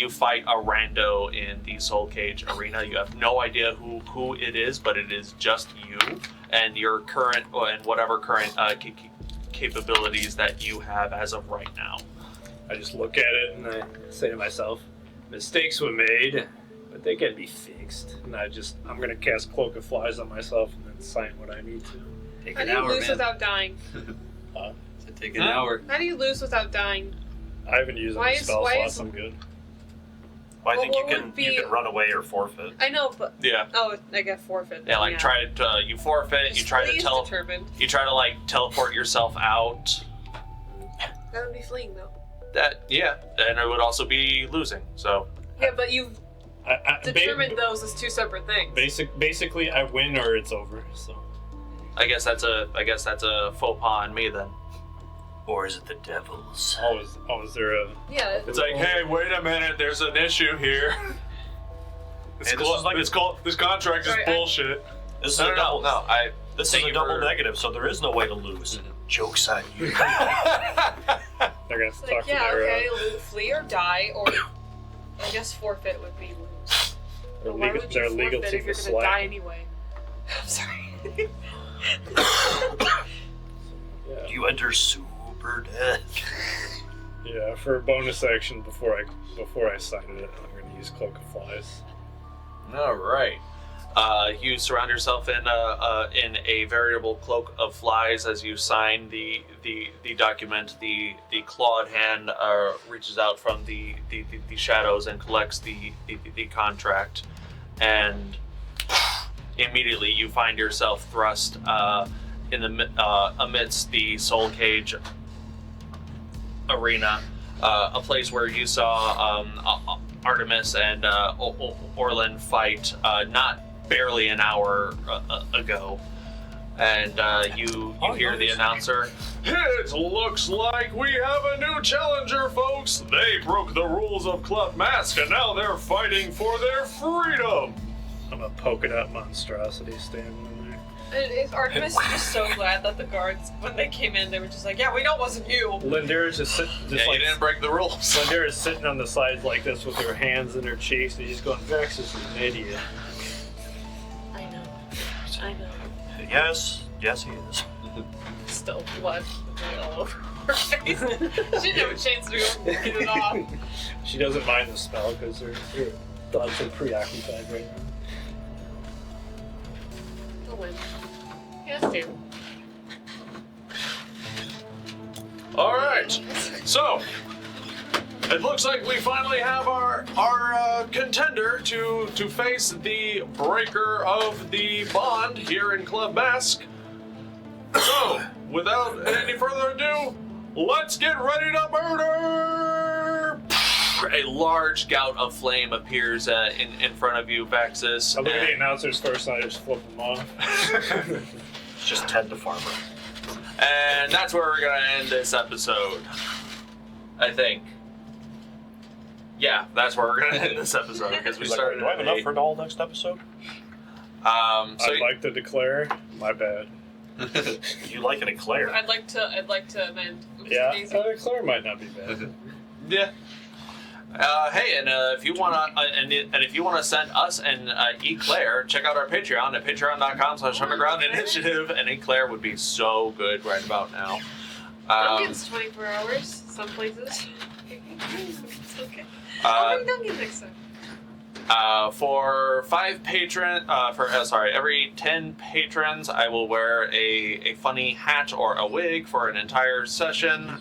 fight a rando in the Soul Cage arena. You have no idea who it is, but it is just you and your current and whatever current capabilities that you have as of right now. I just look at it and I say to myself, mistakes were made, but they can be fixed. And I'm gonna cast Cloak of Flies on myself and then sign what I need to. Take How an do you hour, lose man. without dying? So take an hour. How do you lose without dying? I haven't used any spell slots, I'm good. Well, I think What you would can run away or forfeit. I know, but Yeah. I get forfeit. Yeah, like try to you forfeit. You try to determined. You try to like teleport yourself out. That would be fleeing though. And it would also be losing. So Yeah, but you've I determined those as 2 separate things. Basically, I win or it's over. So I guess that's a faux pas on me then. Or is it the devil's? is there a? Yeah. It's like, hey, wait a minute, there's an issue here. This contract is Sorry, bullshit. This is a double. No, This is a double negative, so there is no way to lose. Joke's on you. They're gonna It's talk like, to yeah, their, okay, flee or die, or I guess forfeit would be lose. their Why legal, would you their legal forfeit team if you're is gonna die slack. anyway? I'm sorry. Yeah. You enter super death. Yeah, for a bonus action before I sign it, I'm gonna use Cloak of Flies. All right. You surround yourself in a veritable cloak of flies as you sign the document. The clawed hand reaches out from the shadows and collects the contract, and immediately you find yourself thrust in the amidst the Soul Cage arena, a place where you saw Artemis and Orlin fight not barely an hour ago, and you hear the announcer. It looks like we have a new challenger, folks. They broke the rules of Club Mask, and now they're fighting for their freedom. I'm a polka dot monstrosity standing in there. Is Artemis just so glad that the guards, when they came in, they were just like, yeah, we know it wasn't you. Lindira's just You didn't break the rules. Lindira's sitting on the sides like this with her hands in her cheeks, and she's going, Vaxxus is an idiot. I know. Yes, he is. Still blood all over her face. She didn't have a chance to get it off. She doesn't mind the spell because her thoughts are preoccupied right now. He'll win. He has to. All right. So it looks like we finally have our contender to face the breaker of the bond here in Club Mask. So, without any further ado, let's get ready to murder! A large gout of flame appears in front of you, Vaxxus. I look at the announcers first and I just flip them off. It's just Ted the farmer. And that's where we're gonna end this episode, I think. Yeah, that's where we're gonna end this episode because we started. Do I have enough for the whole next episode? So I'd like to declare, my bad. You like an eclair? I'd like to amend. Yeah, Daisy. a declare might not be bad. yeah. Hey, and if you wanna and if you wanna send us an eclair, check out our Patreon at patreon.com/undergroundinitiative. And eclair would be so good right about now. Dungeons 24 hours, some places. It's okay. I'll bring Dungeons next time. For 5 every 10 patrons, I will wear a funny hat or a wig for an entire session.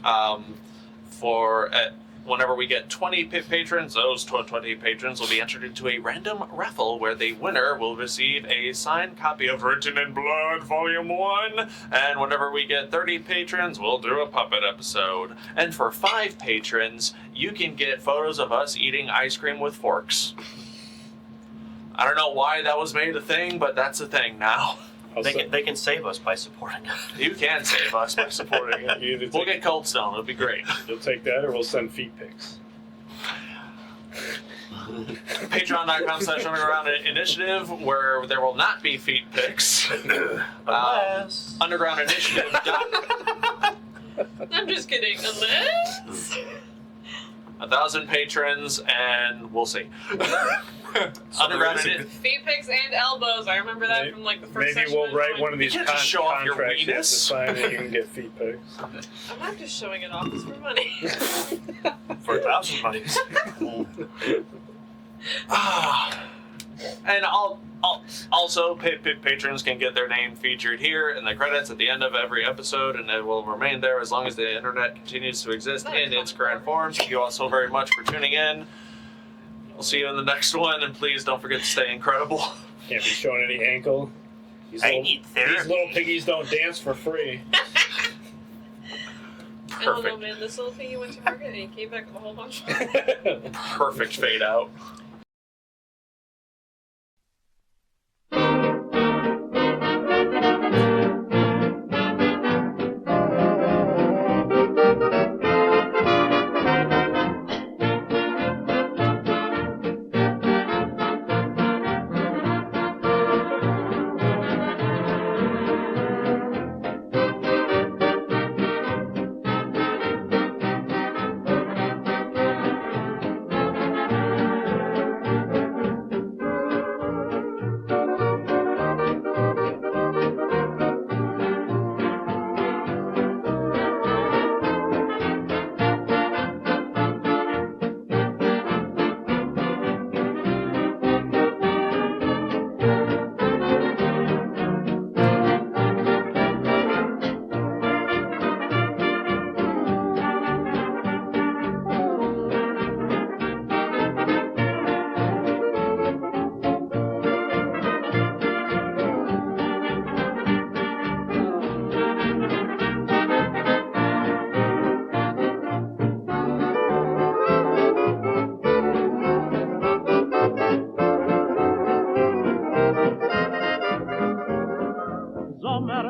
whenever we get 20 patrons, those 20 patrons will be entered into a random raffle where the winner will receive a signed copy of Written in Blood Volume 1. And whenever we get 30 patrons, we'll do a puppet episode. And for 5 patrons, you can get photos of us eating ice cream with forks. I don't know why that was made a thing, but that's a thing now. They can save us by supporting it. You can save us by supporting it. We'll get Cold Stone. It'll be great. You'll take that, or we'll send feet pics. Patreon.com/Underground Initiative, where there will not be feet pics. Unless... Underground Initiative. I'm just kidding. Unless... 1,000 patrons, and we'll see. Underground Initiative. Feet pics and elbows. I remember that from like the first Maybe session. we'll write one of these You can't just show off your contracts you have to weenus. sign that you can get feet pics. I'm not just showing it off. It's for money. For 1,000 monies. And also, patrons can get their name featured here in the credits at the end of every episode, and it will remain there as long as the internet continues to exist in its current form. Thank you all so very much for tuning in. We'll see you in the next one, and please don't forget to stay incredible. Can't be showing any ankle. I need therapy. These little piggies don't dance for free. I don't know, Perfect. man. This little thing, he went to market and he came back with a whole bunch. Perfect fade out.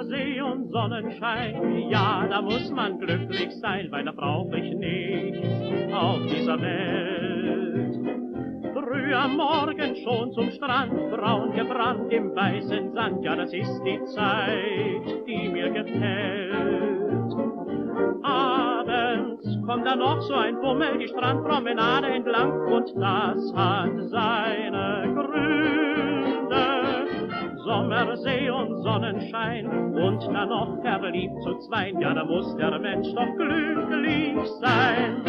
See und Sonnenschein, ja, da muss man glücklich sein, weil da brauch ich nichts auf dieser Welt. Früh am Morgen schon zum Strand, braun gebrannt im weißen Sand, ja, das ist die Zeit, die mir gefällt. Abends kommt dann noch so ein Bummel die Strandpromenade entlang und das hat seine Gründe. Sommer, See und Sonnenschein und dann noch verliebt zu zweien, ja, da muss der Mensch doch glücklich sein.